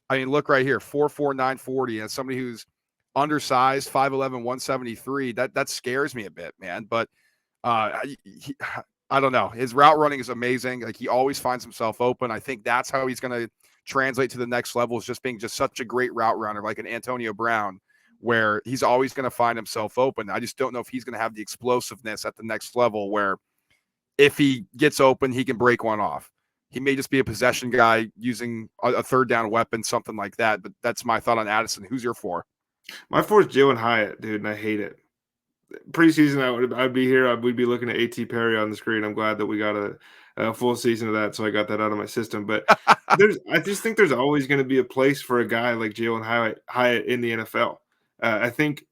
I mean, look right here, 4'4", 940, and somebody who's undersized, 5'11", 173. That scares me a bit, man. But I don't know. His route running is amazing. Like he always finds himself open. I think that's how he's going to translate to the next level, is just being just such a great route runner, like an Antonio Brown, where he's always going to find himself open. I just don't know if he's going to have the explosiveness at the next level where if he gets open, he can break one off. He may just be a possession guy using a third down weapon, something like that. But that's my thought on Addison. Who's your 4? My 4 is Jalen Hyatt, dude, and I hate it. Preseason, I'd be here. We'd be looking at A.T. Perry on the screen. I'm glad that we got a full season of that, so I got that out of my system. But I just think there's always going to be a place for a guy like Jalen Hyatt in the NFL. I think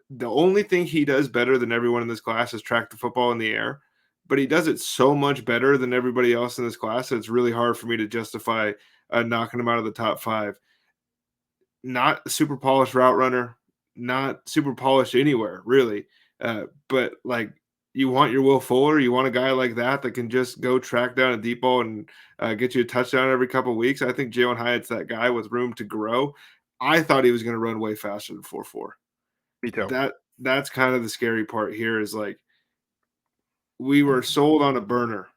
the only thing he does better than everyone in this class is track the football in the air, but he does it so much better than everybody else in this class that it's really hard for me to justify knocking him out of the top 5. Not a super polished route runner, not super polished anywhere, really. But like you want your Will Fuller, you want a guy like that can just go track down a deep ball and get you a touchdown every couple of weeks. I think Jalen Hyatt's that guy with room to grow. I thought he was going to run way faster than 4.4. Me too. That's kind of the scary part here is like we were sold on a burner,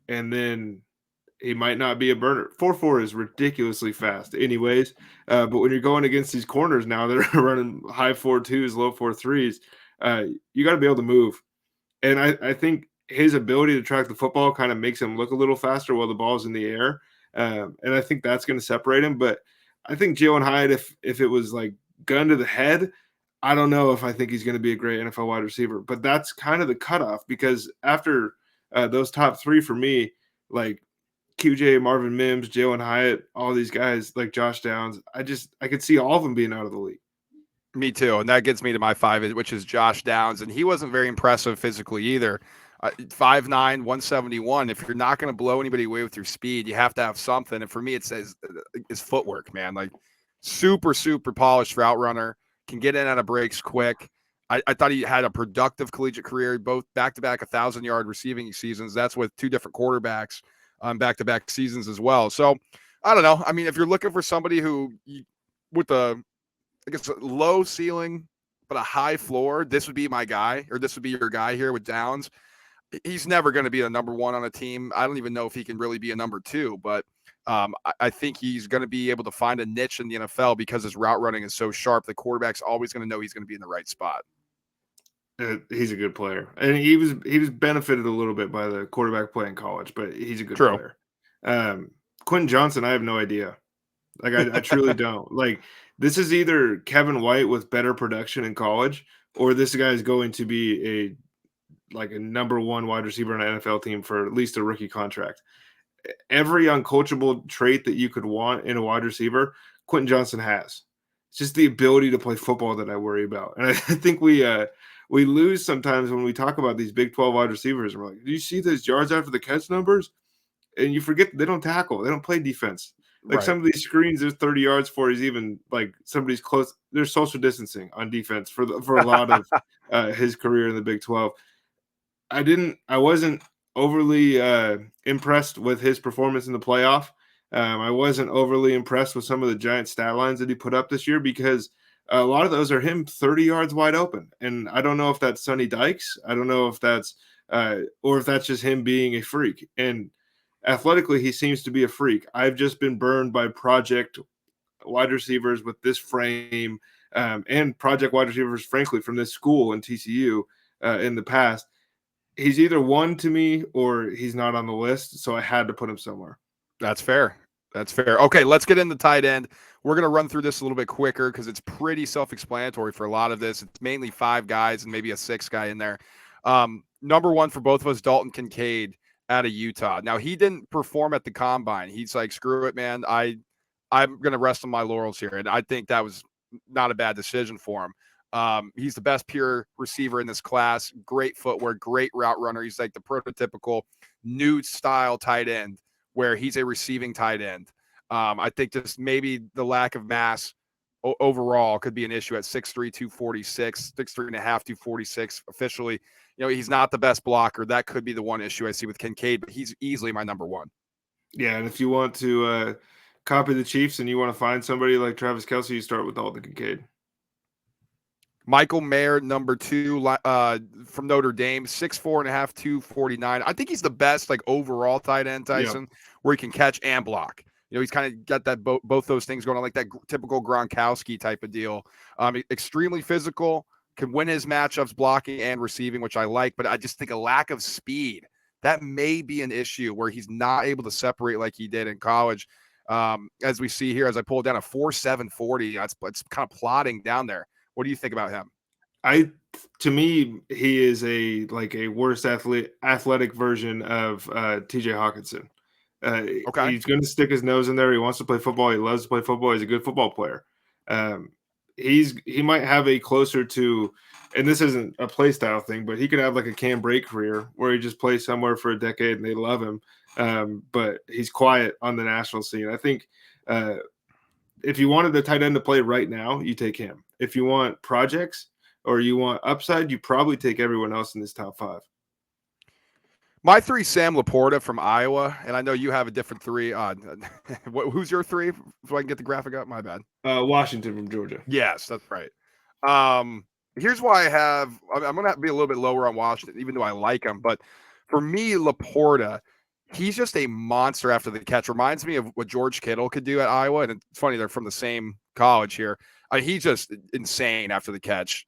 and then he might not be a burner. 4.4 is ridiculously fast anyways. But when you're going against these corners now that are running high 4.2s, low 4.3s, you got to be able to move. And I think his ability to track the football kind of makes him look a little faster while the ball's in the air. And I think that's going to separate him. But I think Jalen Hyatt, if it was like gun to the head, I don't know if I think he's going to be a great NFL wide receiver. But that's kind of the cutoff, because after those top 3 for me, like QJ, Marvin Mims, Jalen Hyatt, all these guys like Josh Downs, I could see all of them being out of the league. Me too. And that gets me to my 5, which is Josh Downs. And he wasn't very impressive physically either. 5'9", 171. If you're not going to blow anybody away with your speed, you have to have something. And for me, it says his footwork, man. Like super, super polished route runner, can get in out of breaks quick. I thought he had a productive collegiate career, both back-to-back 1,000-yard receiving seasons. That's with 2 different quarterbacks back-to-back seasons as well. So I don't know. I mean, if you're looking for somebody who with a, I guess, a low ceiling but a high floor, this would be my guy, or this would be your guy here with Downs. He's never going to be a number 1 on a team. I don't even know if he can really be a number 2, but I think he's going to be able to find a niche in the NFL because his route running is so sharp. The quarterback's always going to know he's going to be in the right spot. He's a good player, and he was benefited a little bit by the quarterback play in college, but he's a good player. Quentin Johnson, I have no idea. Like I truly don't. Like this is either Kevin White with better production in college, or this guy is going to be a number 1 wide receiver on an NFL team for at least a rookie contract. Every uncoachable trait that you could want in a wide receiver, Quentin Johnson has. It's just the ability to play football that I worry about, and I think we lose sometimes when we talk about these Big 12 wide receivers. And we're like, do you see those yards after the catch numbers? And you forget they don't tackle. They don't play defense. Like Right. some of these screens, there's 30 yards for he's even like somebody's close. There's social distancing on defense for a lot of his career in the Big 12. I wasn't overly impressed with his performance in the playoff. I wasn't overly impressed with some of the giant stat lines that he put up this year because a lot of those are him 30 yards wide open. And I don't know if that's Sonny Dykes. I don't know if that's or if that's just him being a freak. And athletically, he seems to be a freak. I've just been burned by project wide receivers with this frame and project wide receivers, frankly, from this school and TCU in the past. He's either one to me or he's not on the list, so I had to put him somewhere. That's fair. That's fair. Okay, let's get into tight end. We're going to run through this a little bit quicker because it's pretty self-explanatory for a lot of this. It's mainly 5 guys and maybe a 6th guy in there. Number 1 for both of us, Dalton Kincaid out of Utah. Now, he didn't perform at the combine. He's like, screw it, man. I'm going to rest on my laurels here. And I think that was not a bad decision for him. He's the best pure receiver in this class. Great footwork, great route runner. He's like the prototypical new style tight end where he's a receiving tight end. I think just maybe the lack of mass overall could be an issue at 6'3", 246, 6'3 and a half, 246 officially. He's not the best blocker. That could be the one issue I see with Kincaid, but he's easily my number 1. Yeah, and if you want to copy the Chiefs and you want to find somebody like Travis Kelce, you start with Dalton Kincaid. Michael Mayer, number 2, from Notre Dame, 6'4 and a half, 249. I think he's the best overall tight end, Tyson, where he can catch and block. He's kind of got that both those things going on, like that typical Gronkowski type of deal. Extremely physical, can win his matchups blocking and receiving, which I like, but I just think a lack of speed, that may be an issue where he's not able to separate like he did in college. As we see here, as I pull down a 4.7 40, it's kind of plodding down there. What do you think about him? To me, he is a worse athletic version of TJ Hawkinson. Okay. He's going to stick his nose in there. He wants to play football. He loves to play football. He's a good football player. He might have a closer to, and this isn't a play style thing, but he could have like a Cam Brake career where he just plays somewhere for a decade and they love him. But he's quiet on the national scene. I think if you wanted the tight end to play right now, you take him. If you want projects or you want upside, you probably take everyone else in this top 5. My 3, Sam Laporta from Iowa, and I know you have a different 3. Who's your 3? So I can get the graphic up. My bad. Washington from Georgia. Yes, that's right. Here's why I'm going to be a little bit lower on Washington, even though I like him. But for me, Laporta, he's just a monster after the catch. Reminds me of what George Kittle could do at Iowa. And it's funny, they're from the same college here. He's just insane after the catch.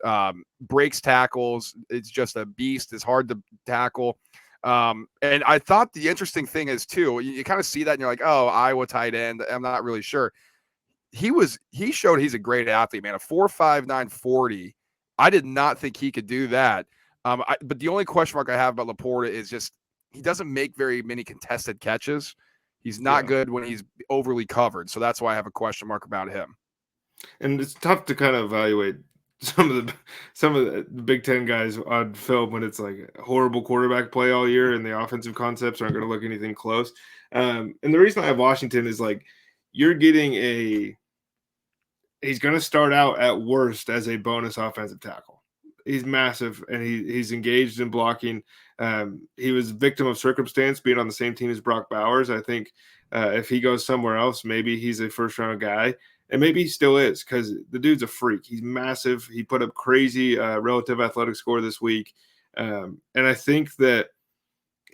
Breaks tackles. It's just a beast. It's hard to tackle. And I thought the interesting thing is, too, you kind of see that and you're like, oh, Iowa tight end. I'm not really sure. He showed he's a great athlete, man. A 4.59 40. I did not think he could do that. But the only question mark I have about Laporta is just he doesn't make very many contested catches. He's not good when he's overly covered. So that's why I have a question mark about him. And it's tough to kind of evaluate some of the Big Ten guys on film when it's like a horrible quarterback play all year and the offensive concepts aren't going to look anything close. And the reason I have Washington is you're getting he's going to start out at worst as a bonus offensive tackle. He's massive and he's engaged in blocking. He was a victim of circumstance being on the same team as Brock Bowers. I think if he goes somewhere else, maybe he's a first round guy. And maybe he still is because the dude's a freak. He's massive. He put up crazy relative athletic score this week. And I think that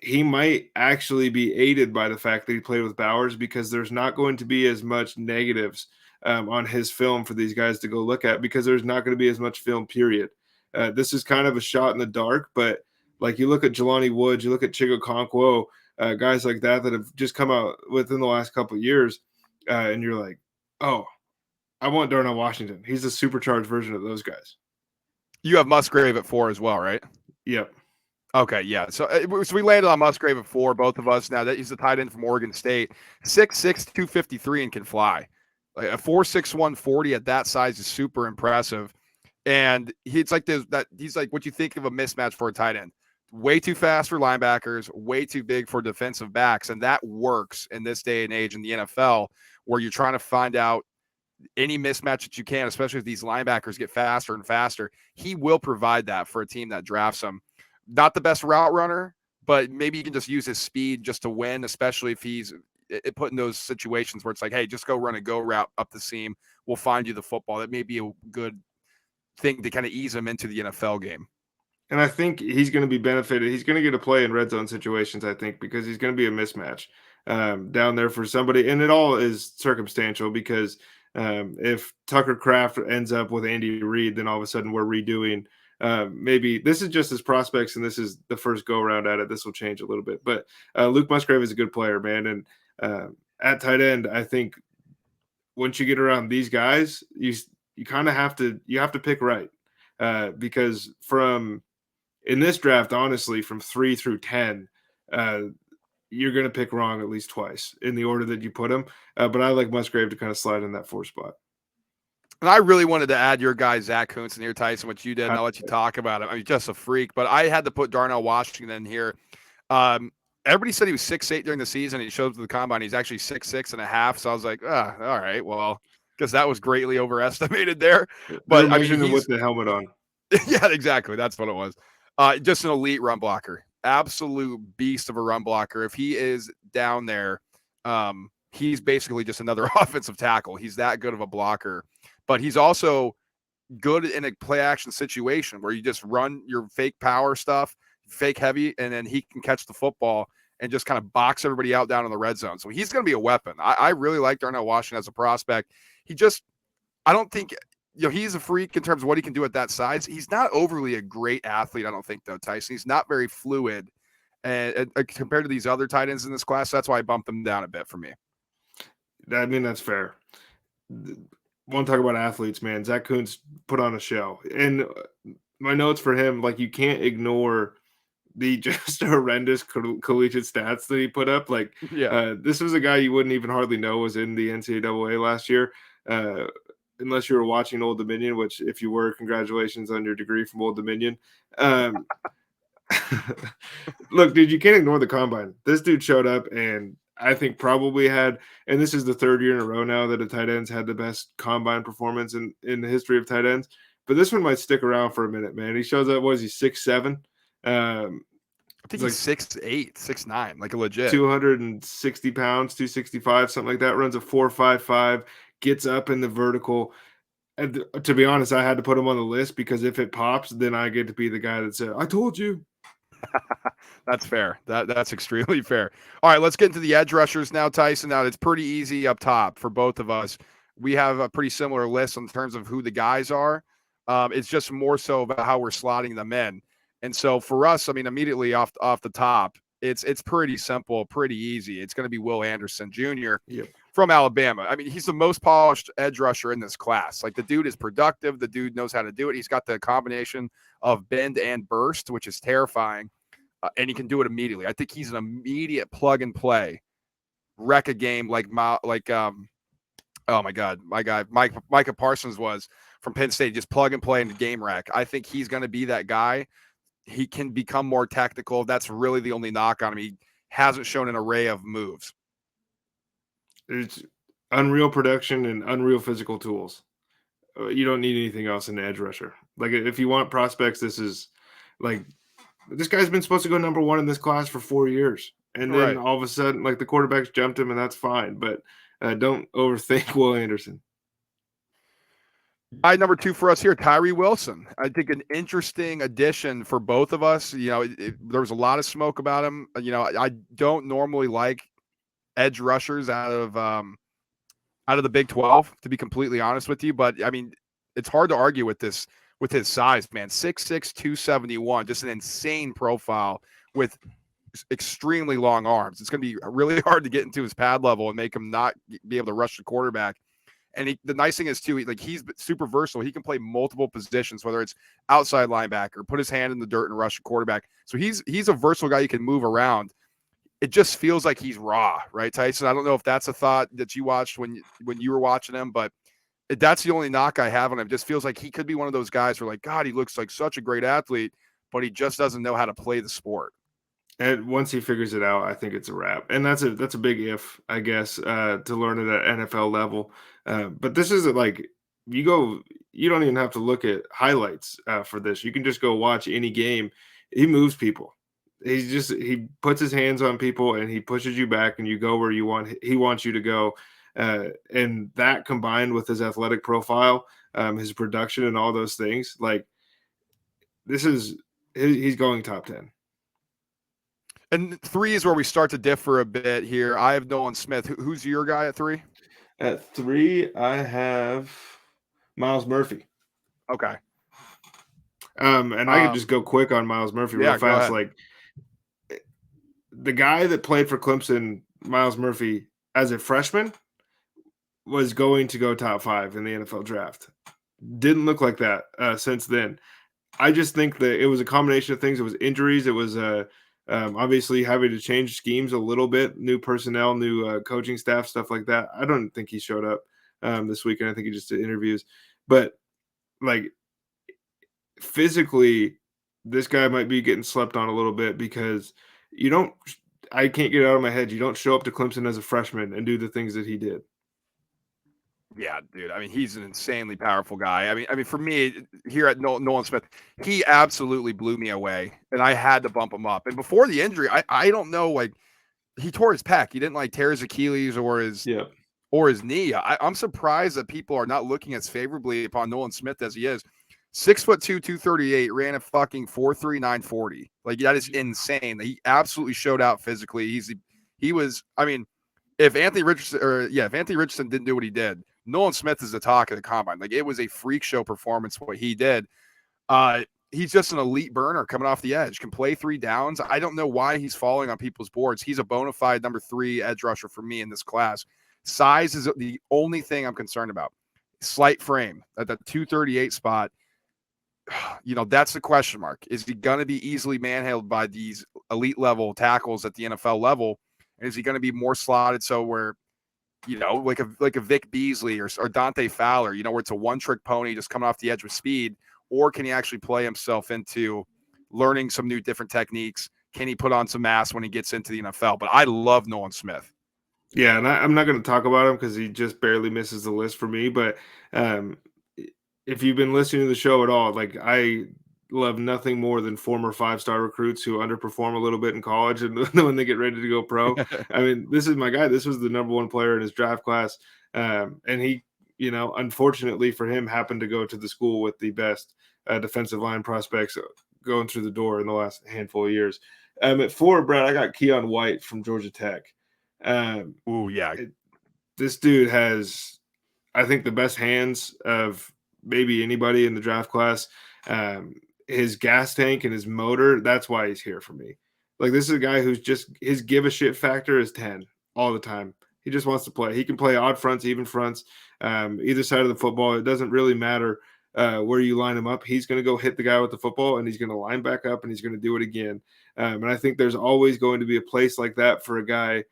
he might actually be aided by the fact that he played with Bowers because there's not going to be as much negatives on his film for these guys to go look at because there's not going to be as much film, period. This is kind of a shot in the dark, but you look at Jelani Woods, you look at Chigo Okonkwo, guys like that have just come out within the last couple of years, and you're like, oh, I want Darnell Washington. He's a supercharged version of those guys. You have Musgrave at 4 as well, right? Yep. Okay, yeah. So we landed on Musgrave at 4, both of us. Now that he's a tight end from Oregon State, 6'6", 253, and can fly. Like a 4.61 40 at that size is super impressive. And he's like he's like what you think of a mismatch for a tight end. way too fast for linebackers, way too big for defensive backs. And that works in this day and age in the NFL, where you're trying to find out any mismatch that you can, especially if these linebackers get faster and faster. He will provide that for a team that drafts him. Not the best route runner, but maybe you can just use his speed just to win, especially if he's put in those situations where it's like, hey, just go run a go route up the seam. We'll find you the football. That may be a good thing to kind of ease him into the NFL game. And I think he's going to be benefited. He's going to get a play in red zone situations, I think, because he's going to be a mismatch down there for somebody. And it all is circumstantial because if Tucker Kraft ends up with Andy Reid, then all of a sudden we're redoing. Maybe this is just his prospects, and this is the first go around at it. This will change a little bit. But Luke Musgrave is a good player, man. And at tight end, I think once you get around these guys, you kind of have to pick right because from in this draft, honestly, from 3 through 10, you're going to pick wrong at least twice in the order that you put them. But I like Musgrave to kind of slide in that 4 spot. And I really wanted to add your guy, Zach Kuntz, in here, Tyson, which you did, and I'll let you talk about him. I mean, just a freak. But I had to put Darnell Washington in here. Everybody said he was 6'8" during the season. He showed up to the combine. He's actually 6'6.5". So I was like, all right, well, because that was greatly overestimated there. But I mean, with the helmet on. Yeah, exactly. That's what it was. Just an elite run blocker, absolute beast of a run blocker. If he is down there, he's basically just another offensive tackle. He's that good of a blocker, but he's also good in a play action situation where you just run your fake power stuff, fake heavy, and then he can catch the football and just kind of box everybody out down in the red zone. So he's going to be a weapon. I really like Darnell Washington as a prospect. I don't think, he's a freak in terms of what he can do at that size. He's not overly a great athlete, I don't think, though, Tyson. He's not very fluid and compared to these other tight ends in this class. That's why I bumped him down a bit for me. I mean, that's fair. Want to talk about athletes, man. Zach Kuntz put on a show. And my notes for him, like, you can't ignore the just horrendous collegiate stats that he put up. Like, this was a guy you wouldn't even hardly know was in the NCAA last year. Unless you were watching Old Dominion, which if you were, congratulations on your degree from Old Dominion. Look, dude, you can't ignore the combine. This dude showed up and I think probably had, and this is the 3rd year in a row now that a tight end's had the best combine performance in the history of tight ends. But this one might stick around for a minute, man. He shows up, what is he, 6'7"? I think he's 6'8", 6'9", like a legit. 260 pounds, 265, something like that. Runs a 4.55. Gets up in the vertical. And to be honest, I had to put him on the list because if it pops, then I get to be the guy that said, I told you. That's fair. That's extremely fair. All right, let's get into the edge rushers now, Tyson. Now, it's pretty easy up top for both of us. We have a pretty similar list in terms of who the guys are. It's just more so about how we're slotting them in. And so for us, I mean, immediately off the top, it's pretty simple, pretty easy. It's going to be Will Anderson Jr. From Alabama. I mean, he's the most polished edge rusher in this class. Like, the dude is productive. The dude knows how to do it. He's got the combination of bend and burst, which is terrifying. And he can do it immediately. I think he's an immediate plug and play, wreck a game like oh my God, my guy Micah Parsons was from Penn State. Just plug and play in the game wreck. I think he's going to be that guy. He can become more technical. That's really the only knock on him. He hasn't shown an array of moves. It's unreal production and unreal physical tools. You don't need anything else in the edge rusher. Like, if you want prospects, this is like, this guy's been supposed to go number 1 in this class for 4 years. And then all of a sudden, like, the quarterbacks jumped him, and that's fine. But don't overthink Will Anderson. Guy number 2 for us here, Tyree Wilson. I think an interesting addition for both of us. There was a lot of smoke about him. I don't normally like edge rushers out of the Big 12, to be completely honest with you. But I mean, it's hard to argue with his size, man. 6'6", 271, just an insane profile with extremely long arms. It's going to be really hard to get into his pad level and make him not be able to rush the quarterback. And the nice thing is, too, he's super versatile. He can play multiple positions, whether it's outside linebacker, put his hand in the dirt and rush the quarterback. So he's a versatile guy you can move around. It just feels like he's raw, right, Tyson? I don't know if that's a thought that you watched when you were watching him, but that's the only knock I have on him. It just feels like he could be one of those guys where, like, God, he looks like such a great athlete, but he just doesn't know how to play the sport. And once he figures it out, I think it's a wrap. And that's a big if, I guess, to learn it at NFL level. But this isn't like you go. You don't even have to look at highlights for this. You can just go watch any game. He moves people. He puts his hands on people and he pushes you back, and you go where you want. He wants you to go. And that combined with his athletic profile, his production, and all those things, like this is he's going top 10. And 3 is where we start to differ a bit here. I have Nolan Smith. Who's your guy at 3? At 3, I have Miles Murphy. Okay. And I could just go quick on Miles Murphy real Yeah, go fast. ahead. Like the guy that played for Clemson, Miles Murphy, as a freshman, was going to go top 5 in the NFL draft. Didn't look like that since then. I just think that it was a combination of things. It was injuries. It was obviously having to change schemes a little bit, new personnel, new coaching staff, stuff like that. I don't think he showed up this weekend. I think he just did interviews. But like physically, this guy might be getting slept on a little bit because you don't. I can't get it out of my head. You don't show up to Clemson as a freshman and do the things that he did. Yeah, dude. I mean, he's an insanely powerful guy. I mean, for me here at Nolan Smith, he absolutely blew me away, and I had to bump him up. And before the injury, I don't know, like he tore his pec. He didn't like tear his Achilles or his knee. I'm surprised that people are not looking as favorably upon Nolan Smith as he is. 6'2", 238, ran a fucking 4.3 940. Like that is insane. He absolutely showed out physically. He was. I mean, if Anthony Richardson didn't do what he did, Nolan Smith is the talk of the combine. Like it was a freak show performance what he did. He's just an elite burner coming off the edge, can play 3 downs. I don't know why he's falling on people's boards. He's a bona fide number 3 edge rusher for me in this class. Size is the only thing I'm concerned about. Slight frame at the 238 spot. That's the question mark. Is he going to be easily manhandled by these elite level tackles at the NFL level? And is he going to be more slotted so where, like a Vic Beasley or Dante Fowler, where it's a one-trick pony just coming off the edge with speed? Or can he actually play himself into learning some new different techniques? Can he put on some mass when he gets into the NFL? But I love Nolan Smith. Yeah, and I'm not going to talk about him because he just barely misses the list for me. But if you've been listening to the show at all, like I love nothing more than former 5-star recruits who underperform a little bit in college and when they get ready to go pro. I mean, this is my guy. This was the number 1 player in his draft class. And he, unfortunately for him, happened to go to the school with the best defensive line prospects going through the door in the last handful of years. At 4, Brad, I got Keon White from Georgia Tech. Oh, yeah. This dude has, I think, the best hands of maybe anybody in the draft class. His gas tank and his motor, that's why he's here for me. Like, this is a guy who's just, his give a shit factor is 10 all the time. He just wants to play. He can play odd fronts, even fronts, either side of the football. It doesn't really matter where you line him up. He's going to go hit the guy with the football, and he's going to line back up, and he's going to do it again. And I think there's always going to be a place like that for a guy,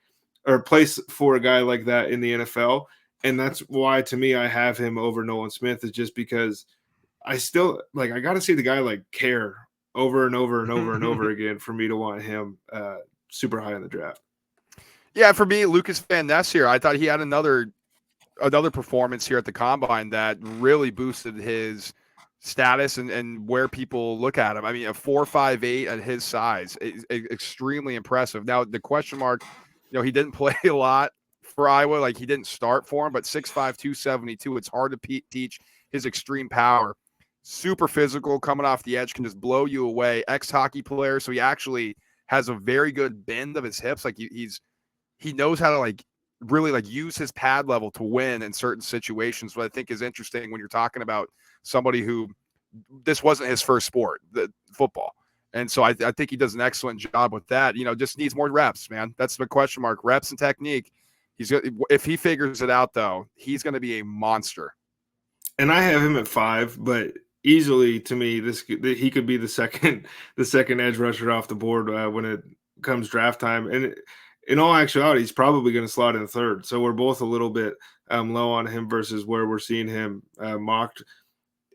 or a place for a guy like that in the NFL. And that's why, to me, I have him over Nolan Smith, is just because I still like, I got to see the guy like care over and over and over and over again for me to want him super high in the draft. Yeah, for me, Lucas Van Ness here, I thought he had another performance here at the combine that really boosted his status and where people look at him. I mean, a 4.58 at his size is extremely impressive. Now, the question mark, he didn't play a lot for Iowa. Like, he didn't start for him, but 6'5", 272, it's hard to teach his extreme power. Super physical, coming off the edge, can just blow you away. Ex-hockey player, so he actually has a very good bend of his hips. Like, he knows how to, like, really, like, use his pad level to win in certain situations, what I think is interesting when you're talking about somebody who this wasn't his first sport, the football. And so I think he does an excellent job with that. Just needs more reps, man. That's the question mark. Reps and technique. If he figures it out, though, he's going to be a monster. And I have him at 5, but easily to me, he could be the second edge rusher off the board when it comes draft time. And in all actuality, he's probably going to slot in 3rd. So we're both a little bit low on him versus where we're seeing him mocked.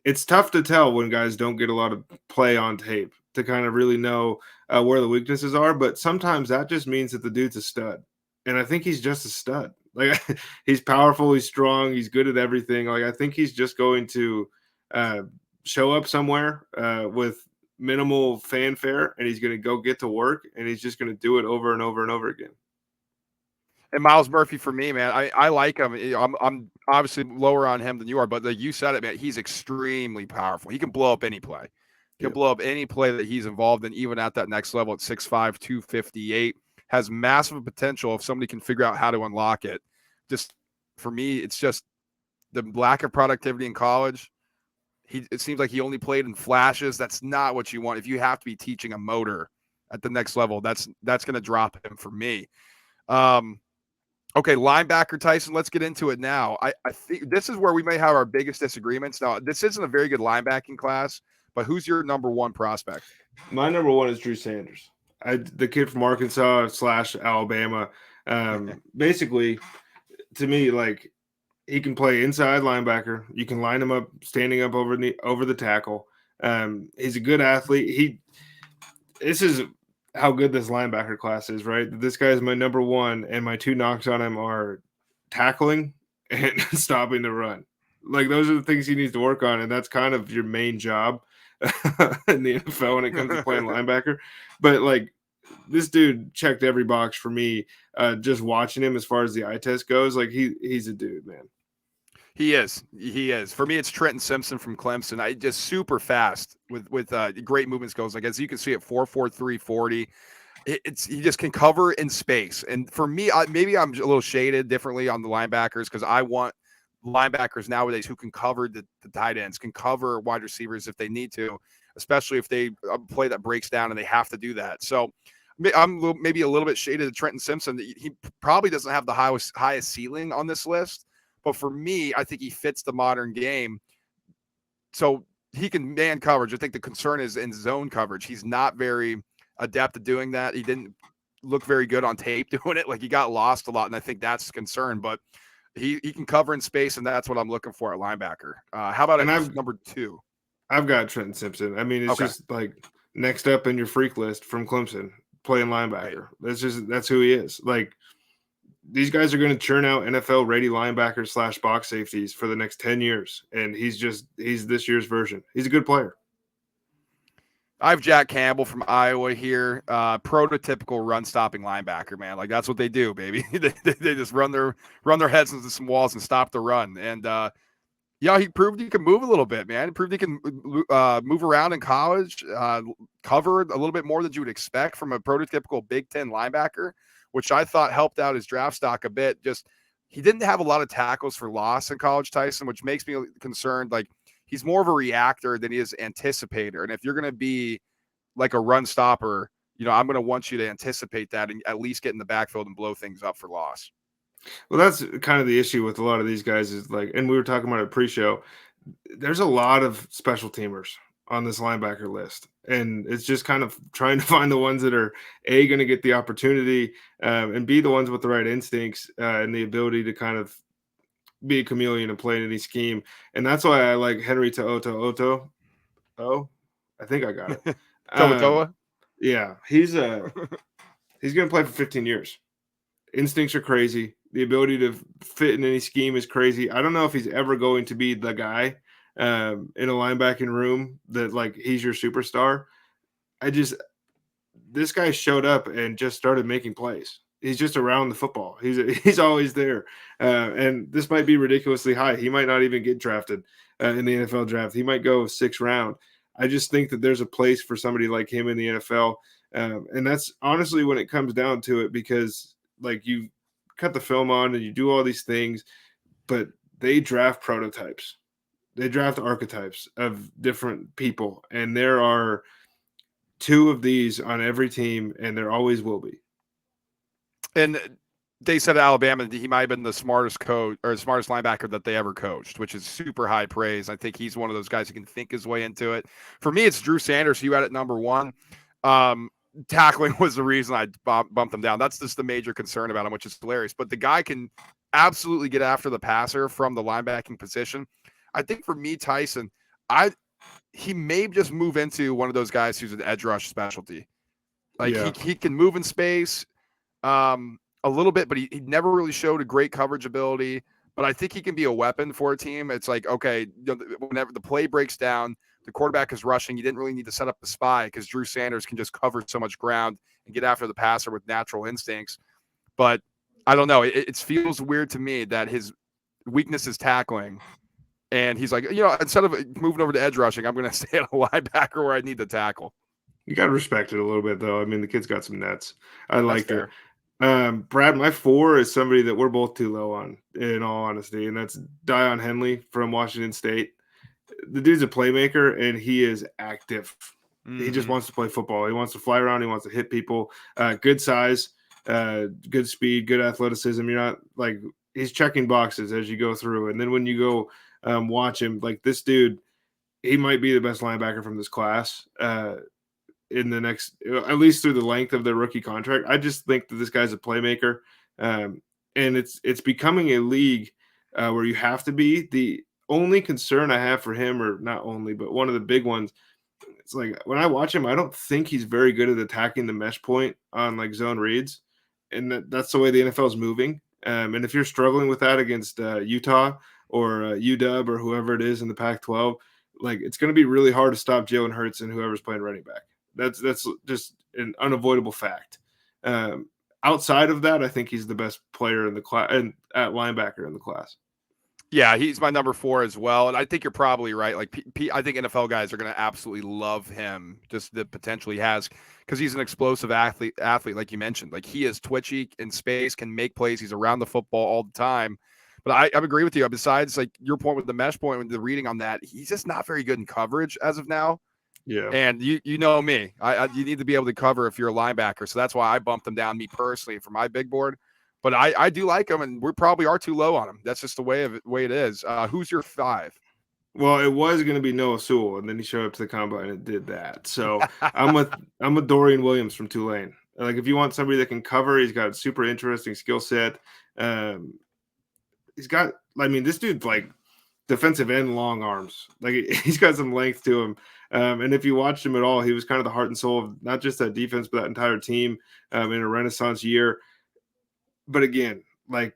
It's tough to tell when guys don't get a lot of play on tape to kind of really know where the weaknesses are. But sometimes that just means that the dude's a stud. And I think he's just a stud. Like he's powerful, he's strong, he's good at everything. Like I think he's just going to uh, show up somewhere with minimal fanfare, and he's going to go get to work, and he's just going to do it over and over and over again. And Miles Murphy for me, man, I like him. I'm obviously lower on him than you are, but like you said it, man, he's extremely powerful. He can blow up any play. He can Yep. blow up any play that he's involved in, even at that next level at 6'5", 258. Has massive potential if somebody can figure out how to unlock it. Just for me, it's just the lack of productivity in college. It seems like he only played in flashes. That's not what you want. If you have to be teaching a motor at the next level, that's going to drop him for me. Okay, linebacker Tyson, let's get into it now. I think this is where we may have our biggest disagreements. Now, this isn't a very good linebacking class, but who's your number one prospect? My number one is Drew Sanders. The kid from Arkansas / Alabama. Basically, to me, like he can play inside linebacker. You can line him up standing up over the tackle. He's a good athlete. This is how good this linebacker class is, right? This guy is my number one, and my two knocks on him are tackling and stopping the run. Like those are the things he needs to work on, and that's kind of your main job in the NFL when it comes to playing linebacker. But like this dude checked every box for me. Just watching him as far as the eye test goes, like he's a dude, man. He is. He is. For me, it's Trenton Simpson from Clemson. I just super fast with great movement skills. Like as you can see at 4.43 40. It's he just can cover in space. And for me, maybe I'm a little shaded differently on the linebackers because I want linebackers nowadays who can cover the tight ends, can cover wide receivers if they need to, especially if they play that breaks down and they have to do that. So I'm maybe a little bit shaded to Trenton Simpson. He probably doesn't have the highest ceiling on this list, but for me, I think he fits the modern game. So he can man coverage. I think the concern is in zone coverage. He's not very adept at doing that. He didn't look very good on tape doing it. Like he got lost a lot, and I think that's a concern. But he can cover in space, and that's what I'm looking for at linebacker. How about number two? I've got Trenton Simpson. I mean, it's just like next up in your freak list from Clemson playing linebacker. Right. That's who he is. Like these guys are going to churn out NFL ready linebackers / box safeties for the next 10 years. And he's this year's version. He's a good player. I have Jack Campbell from Iowa here. Prototypical run stopping linebacker, man. Like that's what they do, baby. they just run their heads into some walls and stop the run. And he proved he can move a little bit, man. He proved he can move around in college, cover a little bit more than you would expect from a prototypical Big Ten linebacker, which I thought helped out his draft stock a bit. Just he didn't have a lot of tackles for loss in college, Tyson, which makes me concerned. Like he's more of a reactor than he is anticipator. And if you're going to be like a run stopper, I'm going to want you to anticipate that and at least get in the backfield and blow things up for loss. Well, that's kind of the issue with a lot of these guys is like, and we were talking about it pre-show, there's a lot of special teamers on this linebacker list. And it's just kind of trying to find the ones that are A, going to get the opportunity and B, the ones with the right instincts and the ability to kind of be a chameleon and play in any scheme. And that's why I like Henry To'o. Oh, I think I got it. Toa. Yeah, he's going to play for 15 years. Instincts are crazy. The ability to fit in any scheme is crazy. I don't know if he's ever going to be the guy in a linebacking room that like he's your superstar. This guy showed up and just started making plays. He's just around the football. He's always there. And this might be ridiculously high. He might not even get drafted in the NFL draft. He might go 6th round. I just think that there's a place for somebody like him in the NFL. And that's honestly when it comes down to it, because like you cut the film on and you do all these things, but they draft prototypes. They draft archetypes of different people. And there are 2 of these on every team, and there always will be. And they said at Alabama that he might have been the smartest coach or the smartest linebacker that they ever coached, which is super high praise. I think he's one of those guys who can think his way into it. For me, it's Drew Sanders. You had it number one. Tackling was the reason I bumped him down. That's just the major concern about him, which is hilarious. But the guy can absolutely get after the passer from the linebacking position. I think for me, Tyson, he may just move into one of those guys who's an edge rush specialty. Like Yeah. he can move in space a little bit, but he never really showed a great coverage ability. But I think he can be a weapon for a team. It's like, okay, whenever the play breaks down, the quarterback is rushing. You didn't really need to set up the spy because Drew Sanders can just cover so much ground and get after the passer with natural instincts. But I don't know. It feels weird to me that his weakness is tackling. And he's like, instead of moving over to edge rushing, I'm going to stay at a linebacker where I need to tackle. You got to respect it a little bit, though. I mean, the kid's got some nets. I That's liked it. fair. Brad, my 4 is somebody that we're both too low on, in all honesty, and that's Dion Henley from Washington State. The dude's a playmaker, and he is active. He just wants to play football. He wants to fly around. He wants to hit people. Good size, good speed, good athleticism. You're not like he's checking boxes as you go through, and then when you go watch him, like this dude, he might be the best linebacker from this class. In the next, at least through the length of their rookie contract. I just think that this guy's a playmaker, and it's becoming a league where you have to be. The only concern I have for him, or not only, but one of the big ones, it's like when I watch him, I don't think he's very good at attacking the mesh point on like zone reads, and that's the way the NFL is moving. And if you're struggling with that against Utah or UW or whoever it is in the Pac-12, like it's going to be really hard to stop Jalen Hurts and whoever's playing running back. That's just an unavoidable fact. Outside of that, I think he's the best player in the class and at linebacker in the class. Yeah, he's my number 4 as well, and I think you're probably right. Like, I think NFL guys are going to absolutely love him, just the potential he has, because he's an explosive athlete, like you mentioned. Like he is twitchy in space, can make plays. He's around the football all the time. But I agree with you. Besides, like your point with the mesh point, with the reading on that, he's just not very good in coverage as of now. Yeah. And you know me, you need to be able to cover if you're a linebacker. So that's why I bumped him down, me personally, for my big board. But I do like him, and we probably are too low on him. That's just the way it is. Who's your 5? Well, it was going to be Noah Sewell, and then he showed up to the combine and did that. So I'm with Dorian Williams from Tulane. Like if you want somebody that can cover, he's got a super interesting skill set. He's got, I mean, this dude's like defensive end long arms. Like he's got some length to him. And if you watched him at all, he was kind of the heart and soul of not just that defense, but that entire team in a renaissance year. But again, like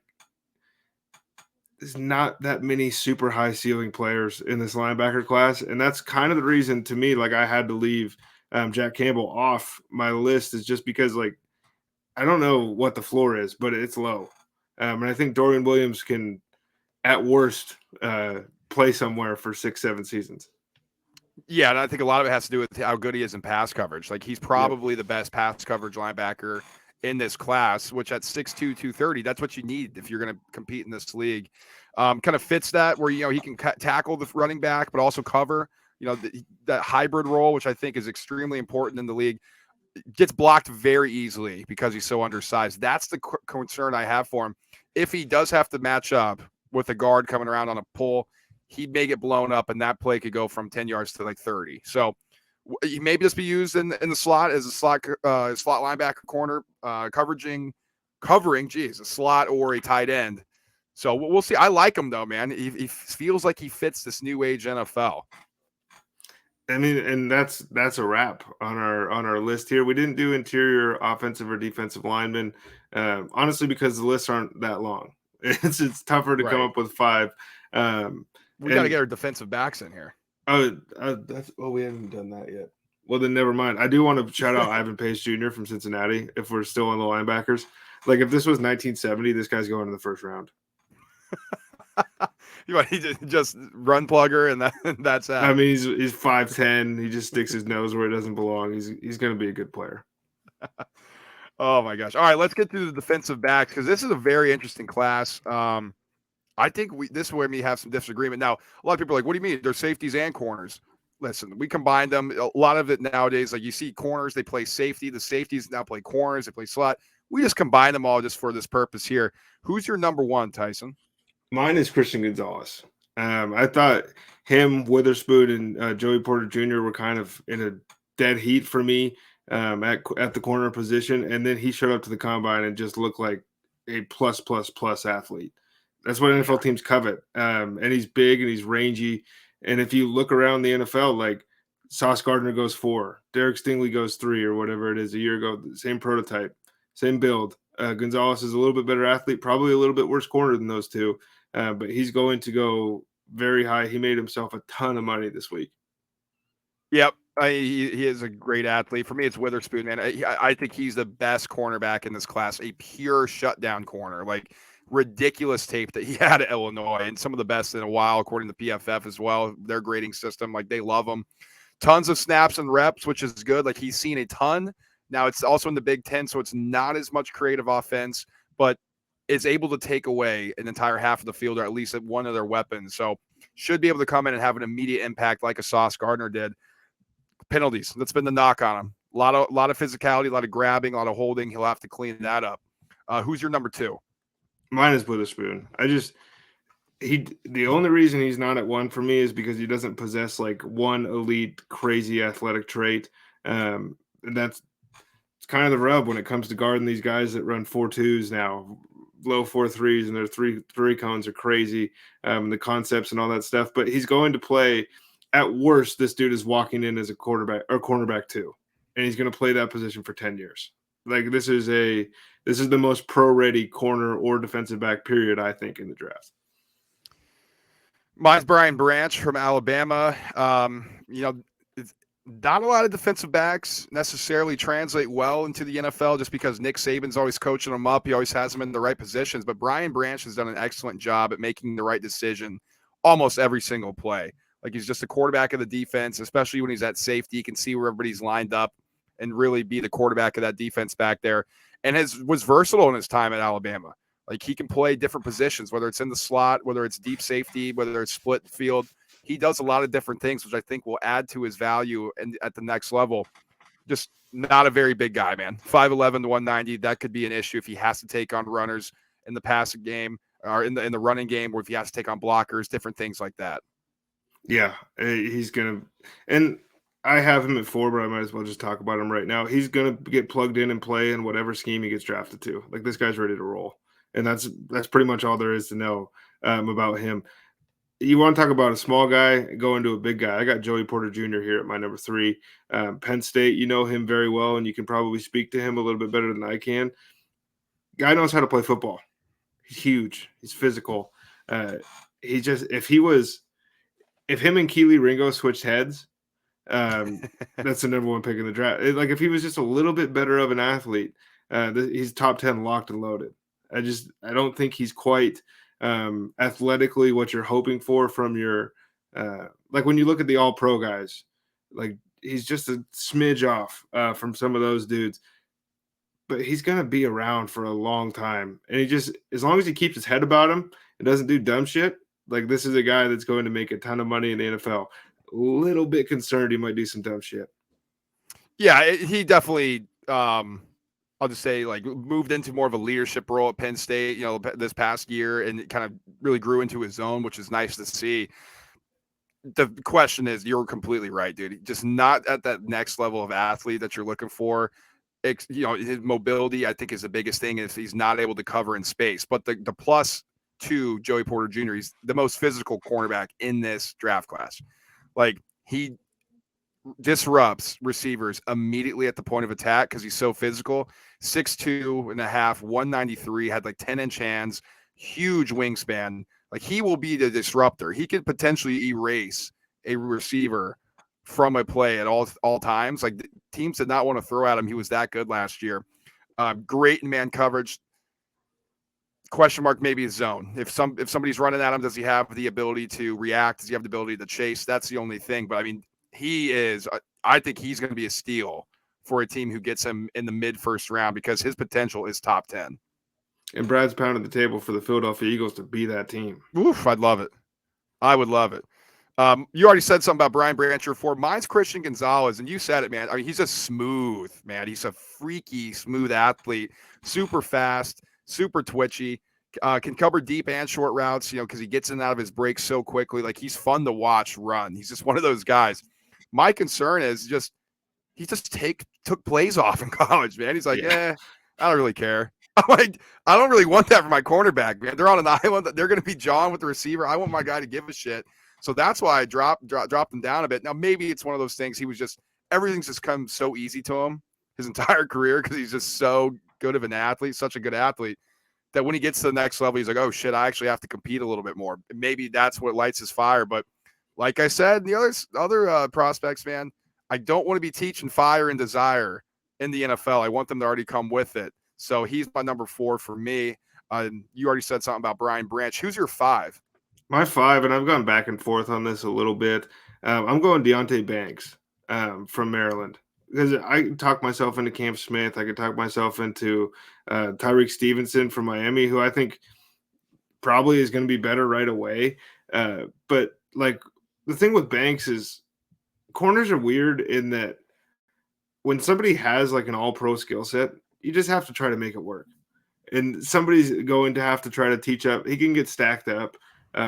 there's not that many super high ceiling players in this linebacker class. And that's kind of the reason to me, like I had to leave Jack Campbell off my list, is just because like, I don't know what the floor is, but it's low. And I think Dorian Williams can, at worst, play somewhere for 6-7 seasons. Yeah, and I think a lot of it has to do with how good he is in pass coverage. Like he's probably the best pass coverage linebacker in this class, which at 6'2", 230, that's what you need if you're going to compete in this league. Kind of fits that where, he can tackle the running back, but also cover, that hybrid role, which I think is extremely important in the league. Gets blocked very easily because he's so undersized. That's the concern I have for him. If he does have to match up with a guard coming around on a pull, he may get blown up, and that play could go from 10 yards to like 30. So he may just be used in the slot as a slot linebacker corner, covering, a slot or a tight end. So we'll see. I like him though, man. He feels like he fits this new age NFL. I mean, and that's a wrap on our list here. We didn't do interior offensive or defensive linemen, honestly, because the lists aren't that long. It's tougher to come up with 5. We got to get our defensive backs in here. We haven't done that yet. Well, then never mind. I do want to shout out Ivan Pace Jr. from Cincinnati. If we're still on the linebackers, like if this was 1970, this guy's going in the first round. He just run plugger and that's that. I mean, he's 5'10". He just sticks his nose where it doesn't belong. He's going to be a good player. Oh my gosh! All right, let's get to the defensive backs because this is a very interesting class. I think this is where we have some disagreement. Now, a lot of people are like, "What do you mean? They're safeties and corners." Listen, we combine them. A lot of it nowadays, like you see corners, they play safety. The safeties now play corners. They play slot. We just combine them all just for this purpose here. Who's your number 1, Tyson? Mine is Christian Gonzalez. I thought him, Witherspoon, and Joey Porter Jr. were kind of in a dead heat for me at the corner position, and then he showed up to the combine and just looked like a plus athlete. That's what NFL teams covet. And he's big and he's rangy, And if you look around the NFL, like Sauce Gardner goes 4, Derek Stingley goes 3, or whatever it is a year ago, same prototype, same build. Gonzalez is a little bit better athlete, probably a little bit worse corner than those two, but he's going to go very high. He made himself a ton of money this week. Yep. He is a great athlete. For me, it's Witherspoon, man. I think he's the best cornerback in this class, a pure shutdown corner. Like, ridiculous tape that he had at Illinois, and some of the best in a while, according to PFF as well. Their grading system, like, they love him. Tons of snaps and reps, which is good. Like, he's seen a ton. Now, it's also in the Big Ten, so it's not as much creative offense, but is able to take away an entire half of the field, or at least one of their weapons. So should be able to come in and have an immediate impact like a Sauce Gardner did. Penalties. That's been the knock on him. A lot of physicality, a lot of grabbing, a lot of holding. He'll have to clean that up. Who's your number 2? Mine is Witherspoon. The only reason he's not at 1 for me is because he doesn't possess like one elite, crazy athletic trait. And that's kind of the rub when it comes to guarding these guys that run 4.2s now, low 4.3s, and their three cones are crazy. The concepts and all that stuff. But he's going to play. At worst, this dude is walking in as a quarterback or cornerback 2, and he's going to play that position for 10 years. Like, this is the most pro-ready corner or defensive back period, I think, in the draft. Mine's Brian Branch from Alabama. Not a lot of defensive backs necessarily translate well into the NFL just because Nick Saban's always coaching them up. He always has them in the right positions. But Brian Branch has done an excellent job at making the right decision almost every single play. Like, he's just a quarterback of the defense, especially when he's at safety. He can see where everybody's lined up and really be the quarterback of that defense back there. And was versatile in his time at Alabama. Like, he can play different positions, whether it's in the slot, whether it's deep safety, whether it's split field. He does a lot of different things, which I think will add to his value and at the next level. Just not a very big guy, man. 5'11" to 190. That could be an issue if he has to take on runners in the passing game or in the running game, or if he has to take on blockers, different things like that. Yeah, he's going to – and I have him at 4, but I might as well just talk about him right now. He's going to get plugged in and play in whatever scheme he gets drafted to. Like, this guy's ready to roll. And that's pretty much all there is to know about him. You want to talk about a small guy going to a big guy. I got Joey Porter Jr. here at my number 3. Penn State, you know him very well, and you can probably speak to him a little bit better than I can. Guy knows how to play football. He's huge. He's physical. If him and Keely Ringo switched heads, that's the number 1 pick in the draft. Like, if he was just a little bit better of an athlete, he's top 10 locked and loaded. I don't think he's quite athletically what you're hoping for from your like when you look at the all-pro guys. Like, he's just a smidge off from some of those dudes. But he's going to be around for a long time. And as long as he keeps his head about him and doesn't do dumb shit, like, this is a guy that's going to make a ton of money in the NFL. A little bit concerned he might do some dumb shit. Yeah, he definitely, I'll just say, like, moved into more of a leadership role at Penn State, this past year, and it kind of really grew into his own, which is nice to see. The question is, you're completely right, dude. Just not at that next level of athlete that you're looking for. His mobility, I think, is the biggest thing if he's not able to cover in space. But the plus to Joey Porter Jr., he's the most physical cornerback in this draft class. Like, he disrupts receivers immediately at the point of attack because he's so physical. 6'2 and a half, 193, had like 10-inch hands, huge wingspan. Like, he will be the disruptor. He could potentially erase a receiver from a play at all times. Like, teams did not want to throw at him. He was that good last year. Great in man coverage. Question mark maybe his zone. If somebody's running at him, does he have the ability to react? Does he have the ability to chase? That's the only thing. But I mean, I think he's going to be a steal for a team who gets him in the mid-first round because his potential is top 10. And Brad's pounding the table for the Philadelphia Eagles to be that team. Oof, I'd love it. I would love it. You already said something about Brian Branch before. Mine's Christian Gonzalez, and you said it, man. I mean, he's a smooth, man. He's a freaky, smooth athlete, super fast, super twitchy, can cover deep and short routes, because he gets in and out of his breaks so quickly. Like, he's fun to watch run. He's just one of those guys. My concern is he just took plays off in college, man. He's like, I don't really care. I'm like, I don't really want that for my cornerback, man. They're on an island. They're going to be jawing with the receiver. I want my guy to give a shit. So that's why I dropped him down a bit. Now maybe it's one of those things. He was just everything's just come so easy to him his entire career because he's just so good of an athlete, such a good athlete that when he gets to the next level, he's like, oh shit, I actually have to compete a little bit more. Maybe that's what lights his fire. But like I said, the other prospects, man, I don't want to be teaching fire and desire in the NFL. I want them to already come with it. So he's my number 4 for me. You already said something about Brian Branch. Who's your 5? My 5, and I've gone back and forth on this a little bit. I'm going Deonte Banks from Maryland because I can talk myself into Cam Smith. I could talk myself into Tyreek Stevenson from Miami, who I think probably is going to be better right away. But like the thing with Banks is corners are weird in that when somebody has like an all-pro skill set, you just have to try to make it work. And somebody's going to have to try to teach up. He can get stacked up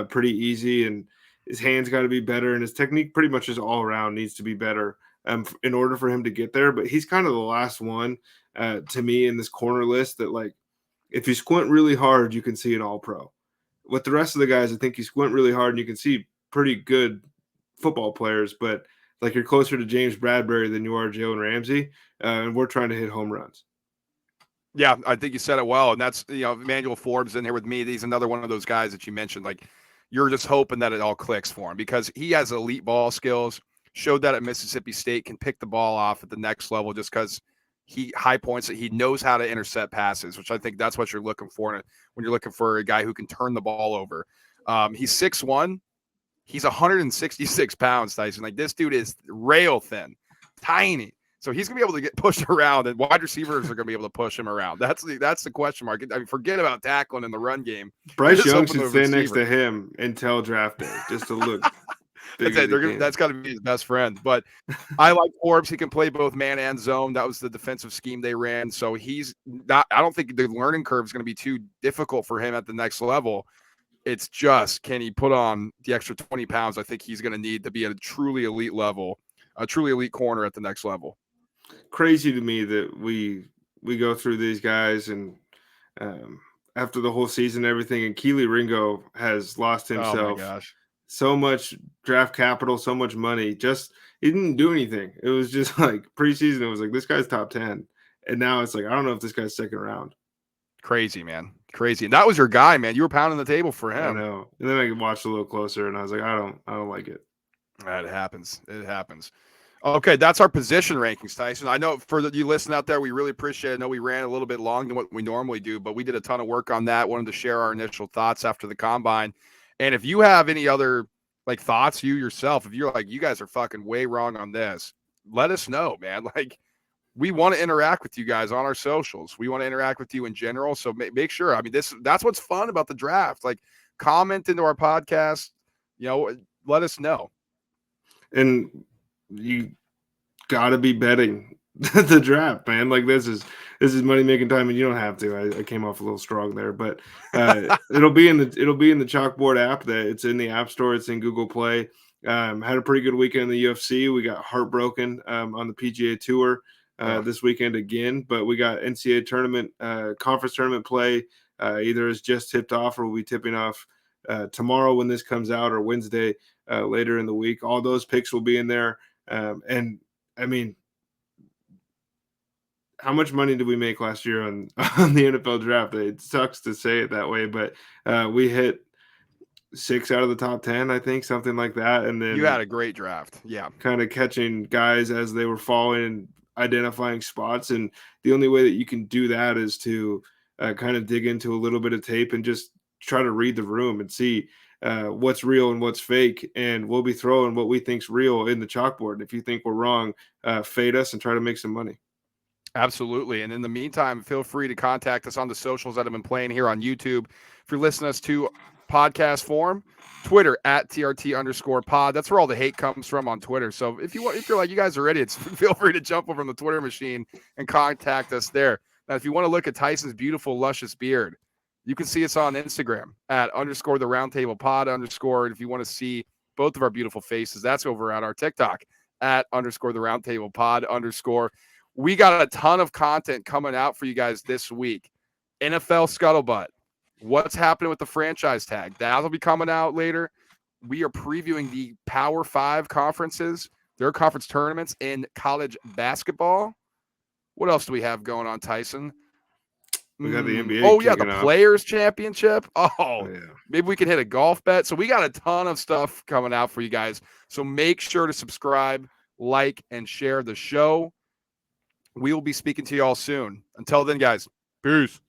pretty easy, and his hands got to be better, and his technique pretty much is all around needs to be better in order for him to get there. But he's kind of the last one to me in this corner list that, like, if you squint really hard, you can see an all-pro. With the rest of the guys, I think you squint really hard and you can see pretty good football players, but like you're closer to James Bradbury than you are Jalen Ramsey, and we're trying to hit home runs. Yeah, I think you said it well. And that's, Emmanuel Forbes in here with me. He's another one of those guys that you mentioned. Like, you're just hoping that it all clicks for him because he has elite ball skills, showed that at Mississippi State, can pick the ball off at the next level just because he high points it. He knows how to intercept passes, which I think that's what you're looking for when you're looking for a guy who can turn the ball over. He's 6'1". He's 166 pounds, Tyson. Like, this dude is rail thin, tiny. So he's going to be able to get pushed around, and wide receivers are going to be able to push him around. That's the question mark. I mean, forget about tackling in the run game. Bryce Young should stand next to him until draft day just to look big. That's got to be his best friend. But I like Forbes. He can play both man and zone. That was the defensive scheme they ran. So he's not – I don't think the learning curve is going to be too difficult for him at the next level. It's just, can he put on the extra 20 pounds I think he's going to need to be at a truly elite level, a truly elite corner at the next level. Crazy to me that we go through these guys and after the whole season and everything, and Keely Ringo has lost himself. Oh my gosh. So much draft capital, so much money. Just he didn't do anything. It was just like preseason. It was like this guy's top 10, and now it's like I don't know if this guy's second round. Crazy, man, crazy. And that was your guy, man. You were pounding the table for him. I know. And then I watched a little closer, and I was like, I don't like it. It happens. It happens. Okay, that's our position rankings, Tyson. I know for you listening out there, we really appreciate it. I know we ran a little bit long than what we normally do, but we did a ton of work on that. Wanted to share our initial thoughts after the combine. And if you have any other like thoughts, you yourself, if you're like, you guys are fucking way wrong on this, let us know, man. Like, we want to interact with you guys on our socials. We want to interact with you in general. So make sure. I mean, that's what's fun about the draft. Like, comment into our podcast. Let us know. And you got to be betting the draft, man. Like, this is money making time, and you don't have to. I came off a little strong there, but it'll be in the Chalkboard app. That it's in the App Store. It's in Google Play. Had a pretty good weekend in the UFC. We got heartbroken on the PGA Tour this weekend again, but we got NCAA tournament, conference tournament play. Either is just tipped off, or we'll be tipping off tomorrow when this comes out, or Wednesday later in the week. All those picks will be in there. And I mean, how much money did we make last year on the NFL draft? It sucks to say it that way, but we hit 6 out of the top 10, I think, something like that. And then you had a great draft. Yeah. Kind of catching guys as they were falling and identifying spots. And the only way that you can do that is to kind of dig into a little bit of tape and just try to read the room and see what's real and what's fake. And we'll be throwing what we think's real in the chalkboard. And if you think we're wrong, fade us and try to make some money. Absolutely. And in the meantime, feel free to contact us on the socials that have been playing here on YouTube. If you're listening to us to podcast form, Twitter at @TRT_pod. That's where all the hate comes from on Twitter. So if you're like, you guys are idiots, feel free to jump over on the Twitter machine and contact us there. Now, if you want to look at Tyson's beautiful, luscious beard, you can see us on Instagram at _the_roundtable_pod_. And if you want to see both of our beautiful faces, that's over at our TikTok at _the_roundtable_pod_. We got a ton of content coming out for you guys this week. NFL Scuttlebutt. What's happening with the franchise tag? That'll be coming out later. we are previewing the Power 5 conferences, their conference tournaments in college basketball. What else do we have going on, Tyson? We got the NBA Oh, yeah, the kicking off. Players Championship. Oh, Oh, yeah. maybe we can hit a golf bet. So we got a ton of stuff coming out for you guys. So make sure to subscribe, like, and share the show. We will be speaking to you all soon. Until then, guys, peace.